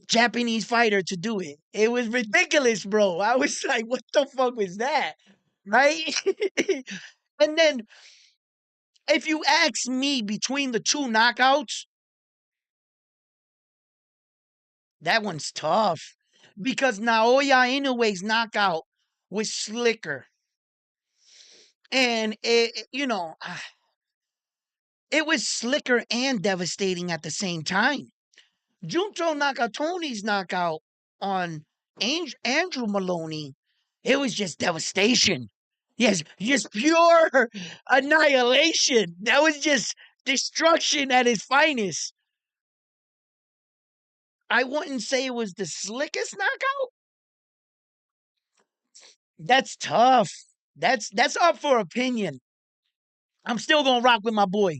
Japanese fighter to do it. It was ridiculous, bro. I was like, what the fuck was that? Right? And then if you ask me between the two knockouts, that one's tough. Because Naoya Inoue's knockout was slicker. And it was slicker and devastating at the same time. Junto Nakatoni's knockout on Andrew Maloney, it was just devastation. Yes, just pure annihilation. That was just destruction at its finest. I wouldn't say it was the slickest knockout. That's tough. That's up for opinion. I'm still gonna rock with my boy.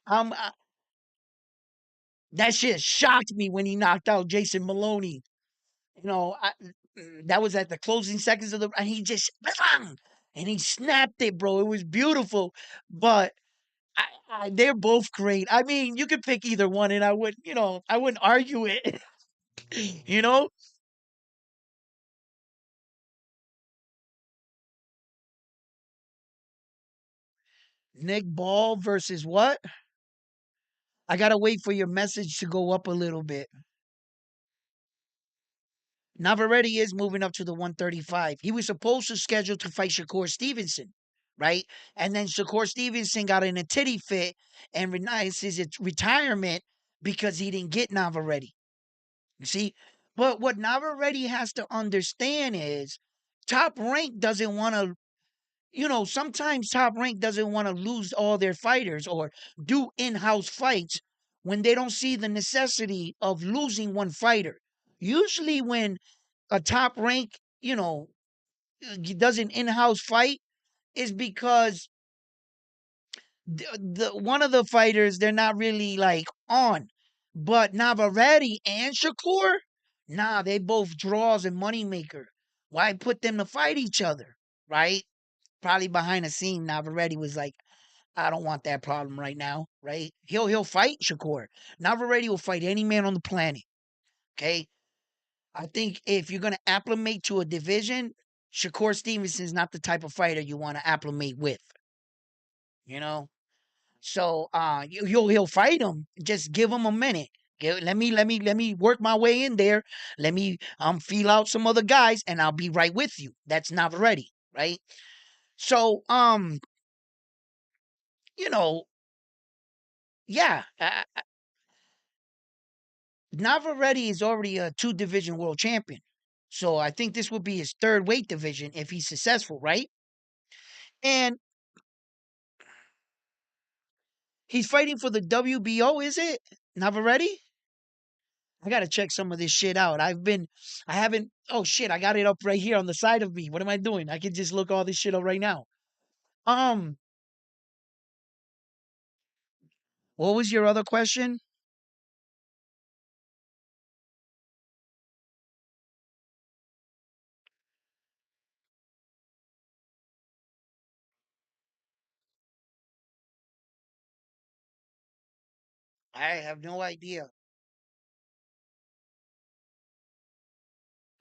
Um, uh, that shit shocked me when he knocked out Jason Maloney. You know, I, that was at the closing seconds of the, and he just, bang, and he snapped it, bro. It was beautiful, but they're both great. I mean, you could pick either one, and I wouldn't argue it. you know, Nick Ball versus what? I gotta wait for your message to go up a little bit. Navarrete is moving up to the 135. He was supposed to schedule to fight Shakur Stevenson, right? And then Shakur Stevenson got in a titty fit and renounced his retirement because he didn't get Navarrete. You see? But what Navarrete has to understand is Top Rank doesn't want to, sometimes Top Rank doesn't want to lose all their fighters or do in house fights when they don't see the necessity of losing one fighter. Usually, when a top rank, does an in-house fight is because the one of the fighters they're not really like on. But Navarrete and Shakur, nah, they both draws and moneymaker. Why put them to fight each other, right? Probably behind the scene, Navarrete was like, I don't want that problem right now, right? He'll fight Shakur. Navarrete will fight any man on the planet. Okay, I think if you're gonna acclimate to a division, Shakur Stevenson is not the type of fighter you want to acclimate with. You know, so he'll fight him. Just give him a minute. Let me work my way in there. Let me feel out some other guys, and I'll be right with you. That's Navarrete, right? So you know, yeah, Navarrete is already a 2 division world champion. So I think this will be his third weight division if he's successful, right? And He's fighting for the WBO, is it? Navarrete? I gotta check some of this shit out. I haven't, oh shit, I got it up right here on the side of me. What am I doing? I can just look all this shit up right now. Um, what was your other question? I have no idea.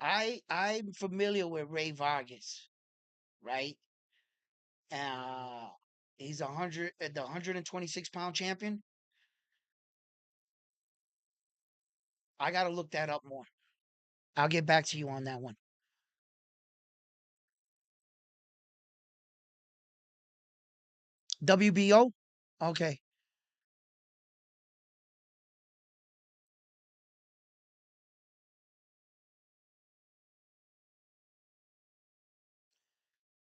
I'm familiar with Ray Vargas, right? Uh, he's 126 pound champion. I gotta look that up more. I'll get back to you on that one. WBO? Okay.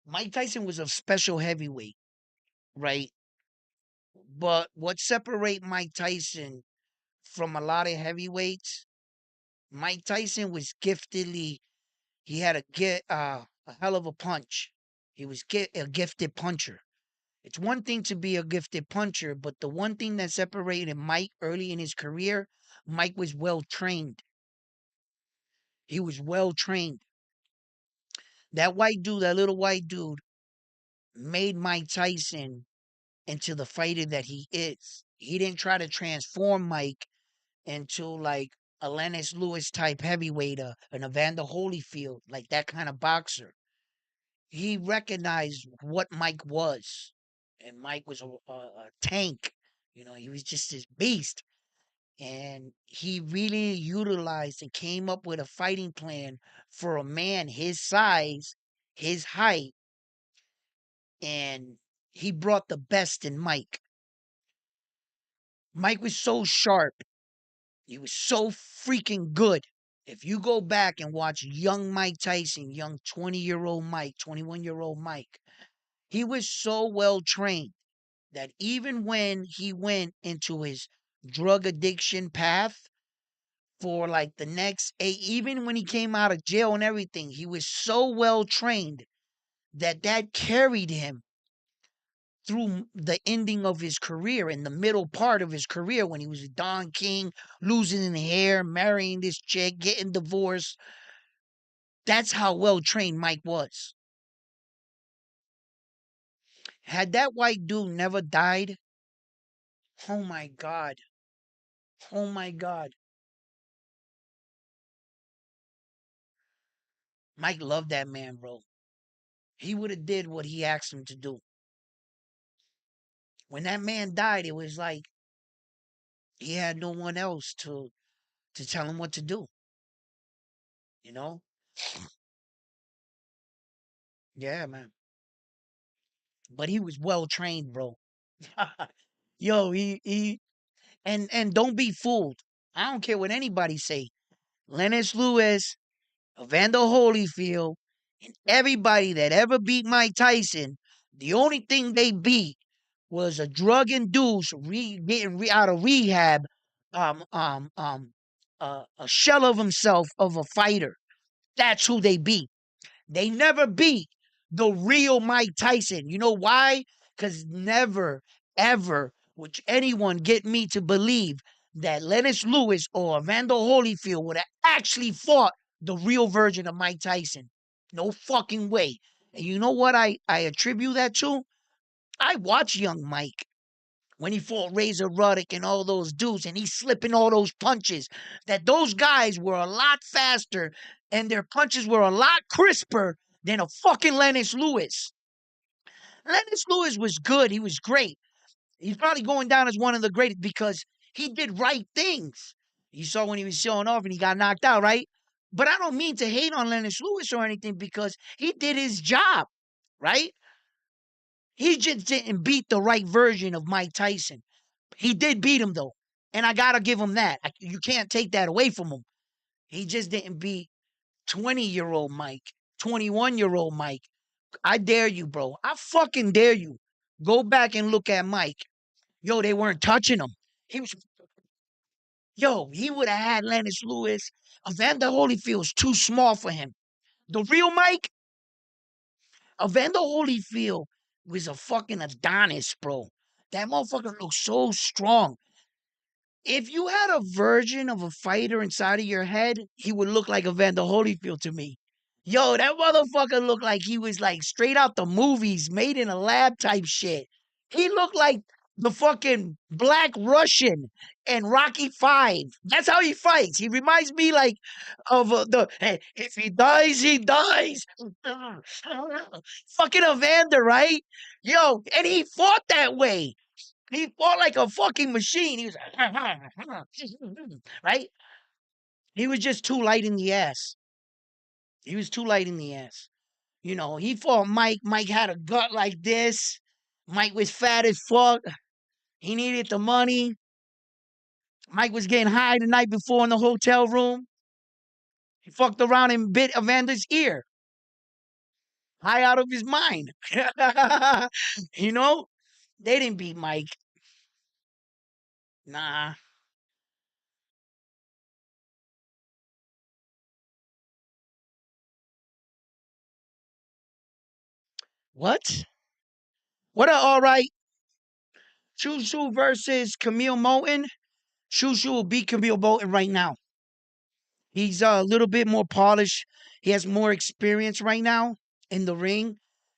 Mike Tyson was a special heavyweight, right? But what separate Mike Tyson from a lot of heavyweights? Mike Tyson was giftedly. He had a hell of a punch. He was a gifted puncher. It's one thing to be a gifted puncher, but the one thing that separated Mike early in his career, Mike was well trained. He was well trained. That white dude, that little white dude, made Mike Tyson into the fighter that he is. He didn't try to transform Mike into like a Lennox Lewis type heavyweight, an Evander Holyfield, like that kind of boxer. He recognized what Mike was, and Mike was a tank. You know, he was just this beast, and he really utilized and came up with a fighting plan for a man his size, his height, and he brought the best in Mike. Mike was so sharp. He was so freaking good. If you go back and watch young Mike Tyson, young 20-year-old Mike, 21-year-old Mike, he was so well trained that even when he went into his drug addiction path for like the next eight, even when he came out of jail and everything, he was so well trained that that carried him through the ending of his career and the middle part of his career when he was a Don King, losing hair, marrying this chick, getting divorced. That's how well trained Mike was. Had that white dude never died, oh my God. Oh my God. Mike loved that man, bro. He would have did what he asked him to do. When that man died, it was like he had no one else to tell him what to do, you know? Yeah, man. But he was well trained, bro. Yo, he and don't be fooled. I don't care what anybody say. Lennox Lewis, Evander Holyfield, and everybody that ever beat Mike Tyson, the only thing they beat was a drug induced getting out of rehab, um, um, um, a shell of himself of a fighter. That's who they beat. They never beat the real Mike Tyson. You know why? Because never, ever would anyone get me to believe that Lennox Lewis or Evander Holyfield would have actually fought the real version of Mike Tyson. No fucking way. And you know what I attribute that to? I watch young Mike when he fought Razor Ruddock and all those dudes, and he's slipping all those punches. That those guys were a lot faster and their punches were a lot crisper than a fucking Lennox Lewis. Lennox Lewis was good. He was great. He's probably going down as one of the greatest because he did right things. You saw when he was showing off and he got knocked out, right? But I don't mean to hate on Lennox Lewis or anything because he did his job, right? He just didn't beat the right version of Mike Tyson. He did beat him though, and I gotta give him that. You can't take that away from him. He just didn't beat 20-year-old Mike, 21-year-old Mike. I dare you, bro. I fucking dare you. Go back and look at Mike. Yo, they weren't touching him. He was, yo, he would have had Lennox Lewis. Evander Holyfield's too small for him. The real Mike, Evander Holyfield was a fucking Adonis, bro. That motherfucker looked so strong. If you had a version of a fighter inside of your head, he would look like Evander Holyfield to me. Yo, that motherfucker looked like he was like straight out the movies, made in a lab type shit. He looked like the fucking Black Russian in Rocky Five. That's how he fights. He reminds me like of the hey, if he dies, he dies. Fucking Evander, right? Yo, and he fought that way. He fought like a fucking machine. He was right. He was just too light in the ass. He was too light in the ass. You know, he fought Mike. Mike had a gut like this. Mike was fat as fuck. He needed the money. Mike was getting high the night before in the hotel room. He fucked around and bit Evander's ear. High out of his mind. You know? They didn't beat Mike. Nah. What? What a all right. Chushu versus Camille Moten. Chushu will beat Camille Moten right now. He's a little bit more polished. He has more experience right now in the ring.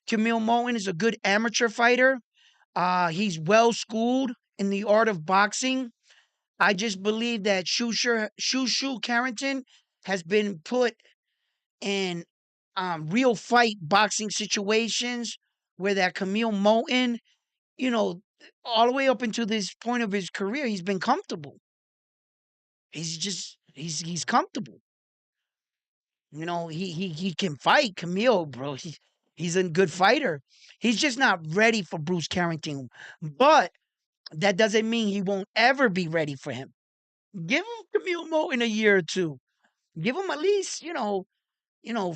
Camille Moten is a good amateur fighter. He's well schooled in the art of boxing. I just believe that Shushu Carrington has been put in real fight boxing situations where that Camille Moten, you know, all the way up until this point of his career, he's been comfortable. He's comfortable. You know, he can fight Camille, bro. He's a good fighter. He's just not ready for Bruce Carrington. But that doesn't mean he won't ever be ready for him. Give him Camille Mo in a year or two. Give him at least, 4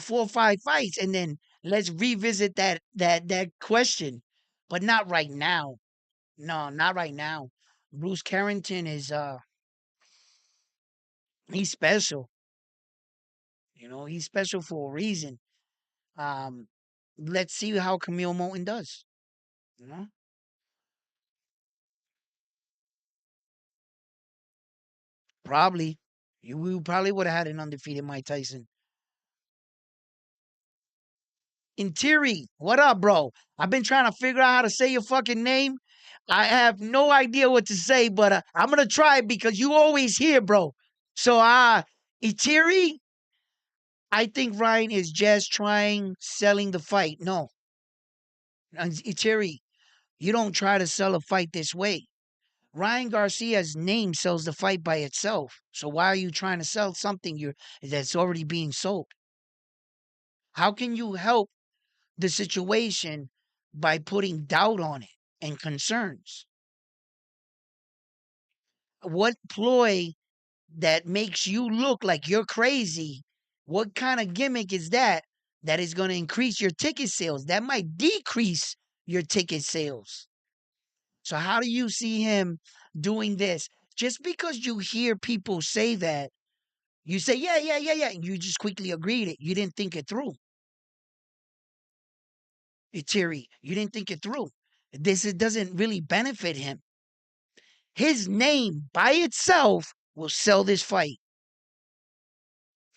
or 5 fights, and then let's revisit that question. But not right now. No, not right now. Bruce Carrington is he's special. He's special for a reason. Um, let's see how Camille Moten does. You know, probably we probably would have had an undefeated Mike Tyson. In theory, what up, bro? I've been trying to figure out how to say your fucking name. I have no idea what to say, but I'm gonna try because you always here, bro. So, Itiri, I think Ryan is just trying selling the fight. No, Itiri, you don't try to sell a fight this way. Ryan Garcia's name sells the fight by itself. So why are you trying to sell something that's already being sold? How can you help the situation by putting doubt on it and concerns? What ploy that makes you look like you're crazy? What kind of gimmick is that is going to increase your ticket sales? That might decrease your ticket sales. So how do you see him doing this? Just because you hear people say that, you say, yeah, yeah, yeah, yeah, and you just quickly agreed it. You didn't think it through. Terry, you didn't think it through. This it doesn't really benefit him. His name by itself will sell this fight.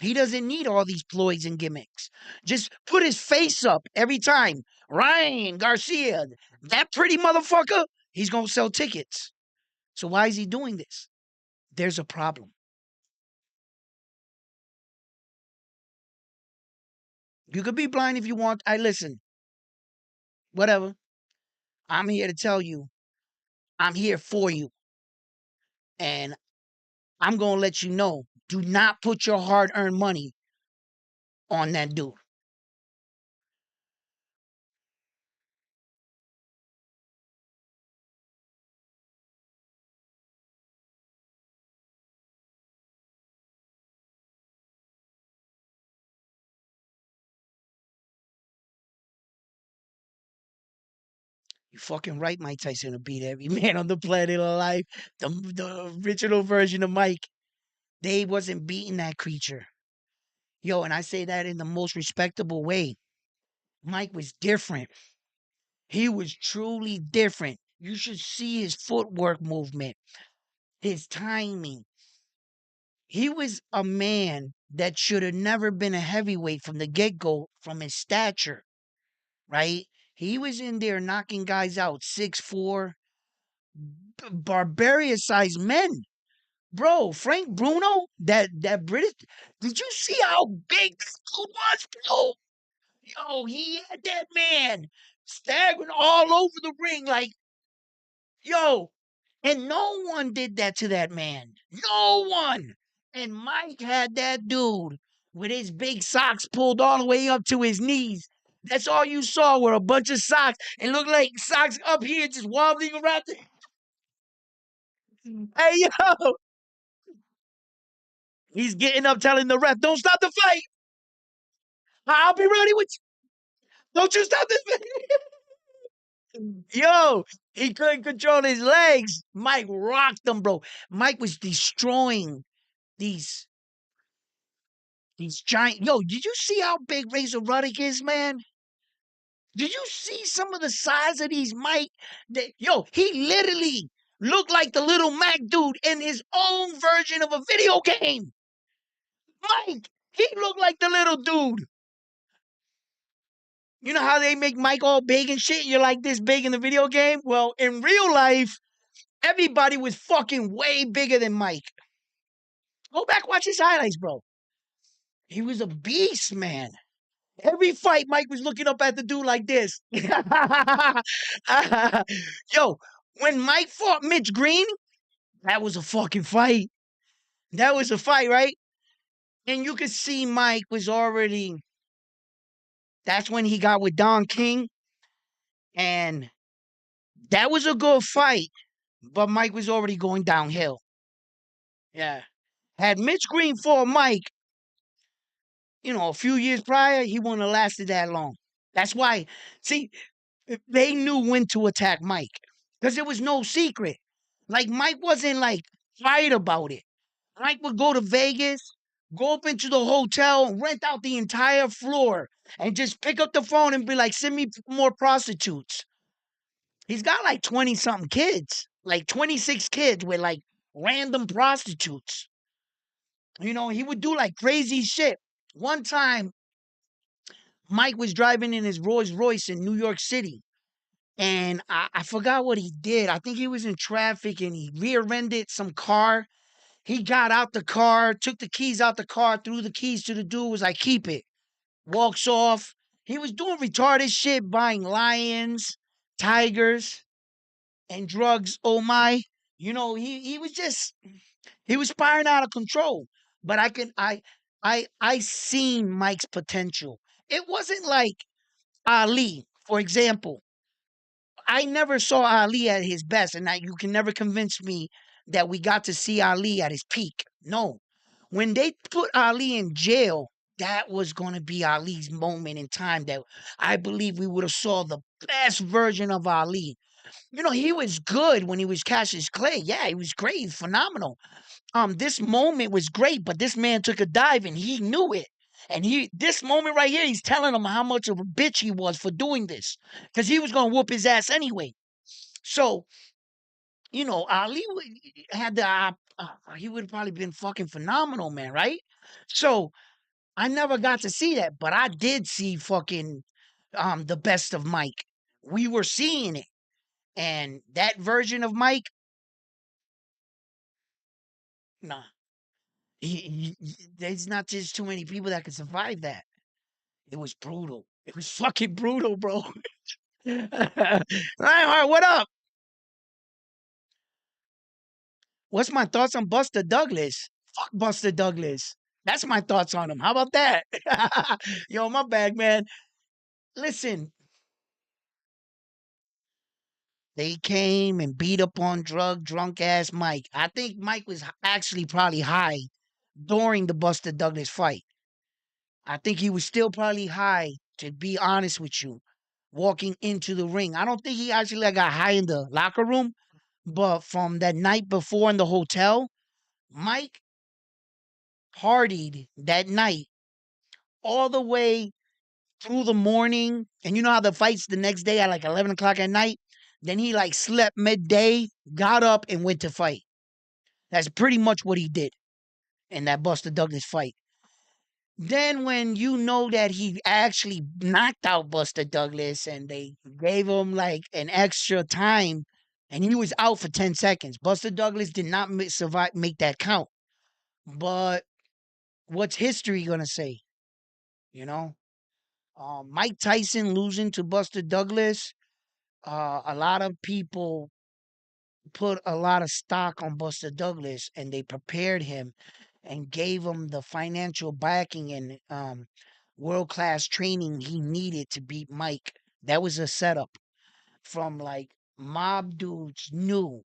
He doesn't need all these ploys and gimmicks. Just put his face up every time. Ryan Garcia, that pretty motherfucker, he's going to sell tickets. So why is he doing this? There's a problem. You could be blind if you want. I listen. Whatever. I'm here to tell you. I'm here for you. And I'm going to let you know. Do not put your hard-earned money on that dude. You fucking right, Mike Tyson will beat every man on the planet alive. The original version of Mike. They wasn't beating that creature. Yo, and I say that in the most respectable way. Mike was different. He was truly different. You should see his footwork movement, his timing. He was a man that should have never been a heavyweight from the get go from his stature, right? He was in there knocking guys out, 6'4", barbarian sized men. Bro, Frank Bruno, that British, did you see how big this dude was, bro? Yo, he had that man staggering all over the ring like, yo, and no one did that to that man. No one. And Mike had that dude with his big socks pulled all the way up to his knees. That's all you saw were a bunch of socks. It looked like socks up here just wobbling around. Hey, yo, he's getting up telling the ref, don't stop the fight. I'll be ready with you. Don't you stop this. Yo, he couldn't control his legs. Mike rocked him, bro. Mike was destroying these giant. Yo, did you see how big Razor Ruddock is, man? Did you see some of the size of these Mike? Yo, he literally looked like the little Mac dude in his own version of a video game. Mike, he looked like the little dude. You know how they make Mike all big and shit? You're like this big in the video game? Well, in real life, everybody was fucking way bigger than Mike. Go back, watch his highlights, bro. He was a beast, man. Every fight, Mike was looking up at the dude like this. Yo, when Mike fought Mitch Green, that was a fucking fight. That was a fight, right? And you could see Mike was already. That's when he got with Don King. And that was a good fight. But Mike was already going downhill. Yeah. Had Mitch Green fought Mike, a few years prior, he wouldn't have lasted that long. That's why, see, they knew when to attack Mike because it was no secret. Like, Mike wasn't like fight about it. Mike would go to Vegas, go up into the hotel, rent out the entire floor, and just pick up the phone and be like, send me more prostitutes. He's got like 20 something kids, like 26 kids with like random prostitutes. He would do like crazy shit. One time, Mike was driving in his Rolls Royce in New York City. And I forgot what he did. I think he was in traffic and he rear-ended some car. He got out the car, took the keys out the car, threw the keys to the dude, was like, keep it. Walks off. He was doing retarded shit, buying lions, tigers, and drugs. Oh my. He was just, he was spiraling out of control. But I seen Mike's potential. It wasn't like Ali, for example. I never saw Ali at his best, and you can never convince me that we got to see Ali at his peak. No. When they put Ali in jail, that was going to be Ali's moment in time that I believe we would have saw the best version of Ali. He was good when he was Cassius Clay. Yeah, he was great. He's phenomenal. This moment was great, but this man took a dive and he knew it. And this moment right here, he's telling him how much of a bitch he was for doing this. Because he was going to whoop his ass anyway. So, Ali had he would have probably been fucking phenomenal, man, right? So, I never got to see that, but I did see fucking the best of Mike. We were seeing it. And that version of Mike, nah. There's not just too many people that could survive that. It was brutal. It was fucking brutal, bro. Reinhardt, what up? What's my thoughts on Buster Douglas? Fuck Buster Douglas. That's my thoughts on him. How about that? Yo, my bad, man. Listen, they came and beat up on drunk ass Mike. I think Mike was actually probably high during the Buster Douglas fight. I think he was still probably high, to be honest with you, walking into the ring. I don't think he actually like, got high in the locker room, but from that night before in the hotel, Mike partied that night all the way through the morning. And you know how the fights the next day at like 11 o'clock at night? Then he like slept midday, got up, and went to fight. That's pretty much what he did in that Buster Douglas fight. Then when you know that he actually knocked out Buster Douglas and they gave him like an extra time and he was out for 10 seconds. Buster Douglas did not survive make that count. But what's history going to say, you know? Mike Tyson losing to Buster Douglas, a lot of people put a lot of stock on Buster Douglas and they prepared him and gave him the financial backing and world class training he needed to beat Mike. That was a setup from like mob dudes knew.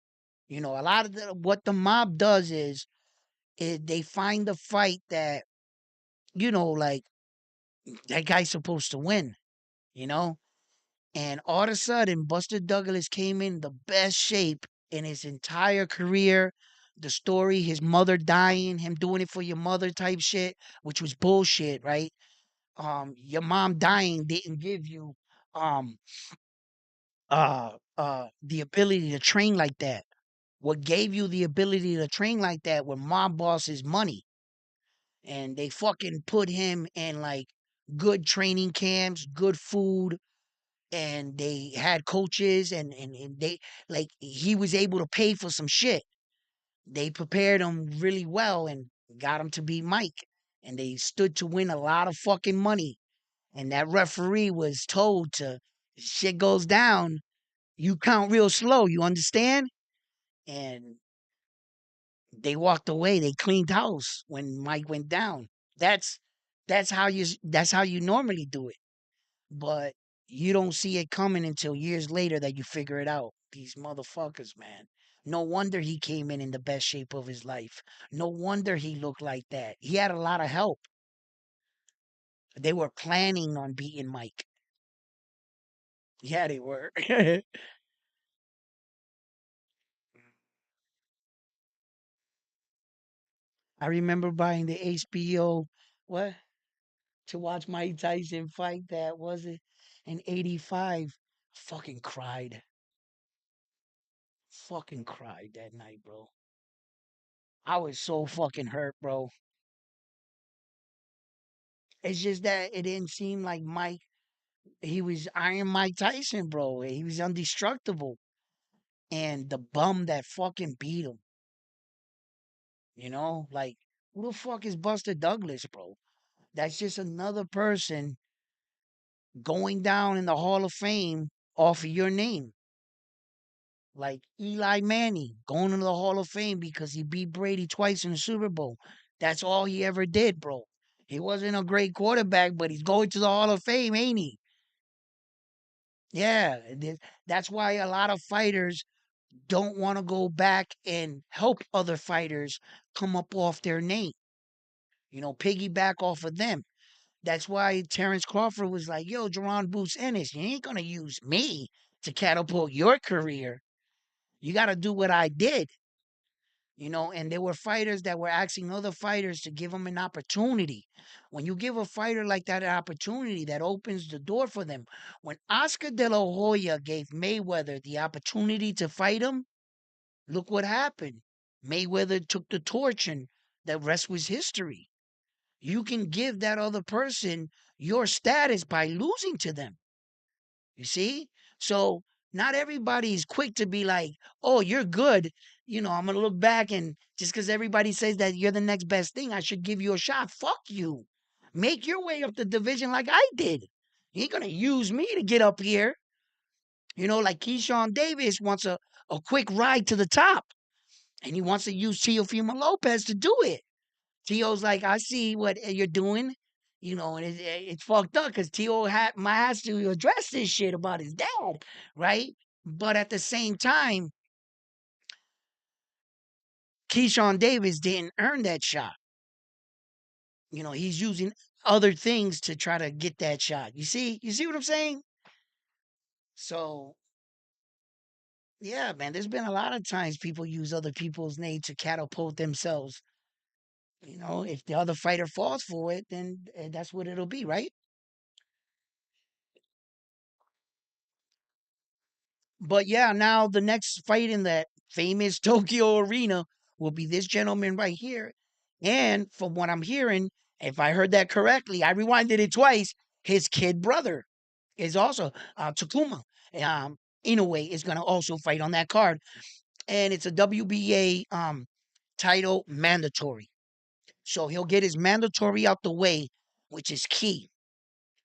You know, a lot of what the mob does is they find a fight that, you know, like that guy's supposed to win, you know? And all of a sudden, Buster Douglas came in the best shape in his entire career. The story, his mother dying, him doing it for your mother type shit, which was bullshit, right? Your mom dying didn't give you um the ability to train like that. What gave you the ability to train like that were mob bosses' money. And they fucking put him in like good training camps, good food, and they had coaches and they like he was able to pay for some shit. They prepared him really well and got him to beat Mike. And they stood to win a lot of fucking money. And that referee was told to shit goes down, you count real slow, you understand? And they walked away. They cleaned house when Mike went down. That's that's how you normally do it. But you don't see it coming until years later that you figure it out. These motherfuckers, man. No wonder he came in the best shape of his life. No wonder he looked like that. He had a lot of help. They were planning on beating Mike. Yeah, they were. I remember buying the HBO, what? To watch Mike Tyson fight that, was it, in 85. Fucking cried. Fucking cried that night, bro. I was so fucking hurt, bro. It's just that it didn't seem like Mike. He was Iron Mike Tyson, bro. He was indestructible. And the bum that fucking beat him, like who the fuck is Buster Douglas, bro? That's just another person going down in the Hall of Fame off of your name. Like Eli Manning going into the Hall of Fame because he beat Brady twice in the Super Bowl. That's all he ever did, bro. He wasn't a great quarterback, but he's going to the Hall of Fame, ain't he? Yeah, that's why a lot of fighters don't want to go back and help other fighters come up off their name, piggyback off of them. That's why Terrence Crawford was like, yo, Jerron Boots Ennis, you ain't going to use me to catapult your career. You got to do what I did. And there were fighters that were asking other fighters to give them an opportunity. When you give a fighter like that an opportunity, that opens the door for them. When Oscar De La Hoya gave Mayweather the opportunity to fight him, look what happened. Mayweather took the torch and the rest was history. You can give that other person your status by losing to them. You see? So not everybody is quick to be like, oh, you're good. I'm going to look back and just because everybody says that you're the next best thing, I should give you a shot. Fuck you. Make your way up the division like I did. You ain't going to use me to get up here. Like Keyshawn Davis wants a quick ride to the top and he wants to use Teofimo Lopez to do it. Tio's like, I see what you're doing, and it's fucked up because Tio has to address this shit about his dad, right? But at the same time, Keyshawn Davis didn't earn that shot. He's using other things to try to get that shot. You see what I'm saying? So yeah, man, there's been a lot of times people use other people's name to catapult themselves. You know, if the other fighter falls for it, then that's what it'll be, right? But yeah, now the next fight in that famous Tokyo arena will be this gentleman right here. And from what I'm hearing, if I heard that correctly, I rewinded it twice. His kid brother is also Takuma. Inoue is going to also fight on that card. And it's a WBA title mandatory. So he'll get his mandatory out the way, which is key.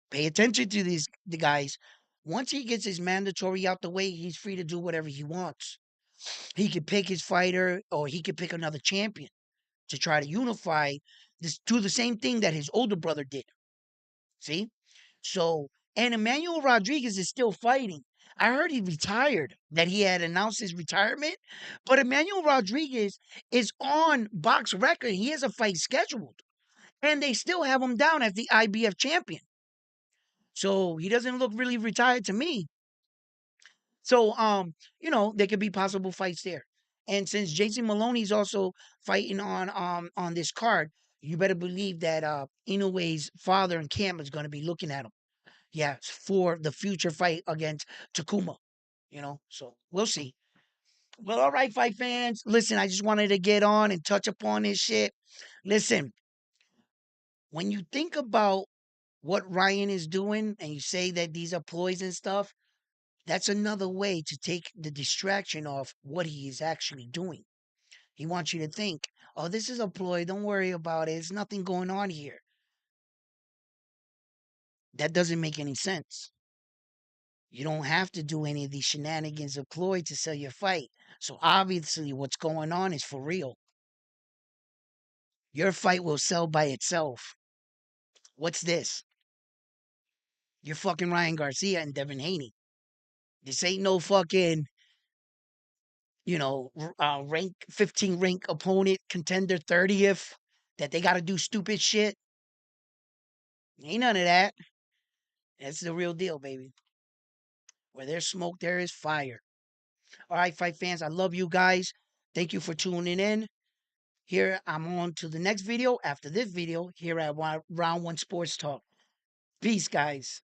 Pay attention to these the guys. Once he gets his mandatory out the way, he's free to do whatever he wants. He could pick his fighter or he could pick another champion to try to unify this, do the same thing that his older brother did. See? So, and Emmanuel Rodriguez is still fighting. I heard he retired, that he had announced his retirement, but Emmanuel Rodriguez is on box record. He has a fight scheduled, and they still have him down as the IBF champion. So he doesn't look really retired to me. So, there could be possible fights there. And since Jason Maloney's also fighting on this card, you better believe that Inoue's father and Cam is going to be looking at him. Yeah, for the future fight against Takuma. So we'll see. Well, all right, fight fans. Listen, I just wanted to get on and touch upon this shit. Listen, when you think about what Ryan is doing and you say that these are ploys and stuff, that's another way to take the distraction off what he is actually doing. He wants you to think, oh, this is a ploy. Don't worry about it. There's nothing going on here. That doesn't make any sense. You don't have to do any of these shenanigans of ploy to sell your fight. So obviously, what's going on is for real. Your fight will sell by itself. What's this? You're fucking Ryan Garcia and Devin Haney. This ain't no fucking, rank 15 rank opponent, contender 30th, that they got to do stupid shit. Ain't none of that. That's the real deal, baby. Where there's smoke, there is fire. All right, fight fans, I love you guys. Thank you for tuning in. Here, I'm on to the next video after this video here at Round One Sports Talk. Peace, guys.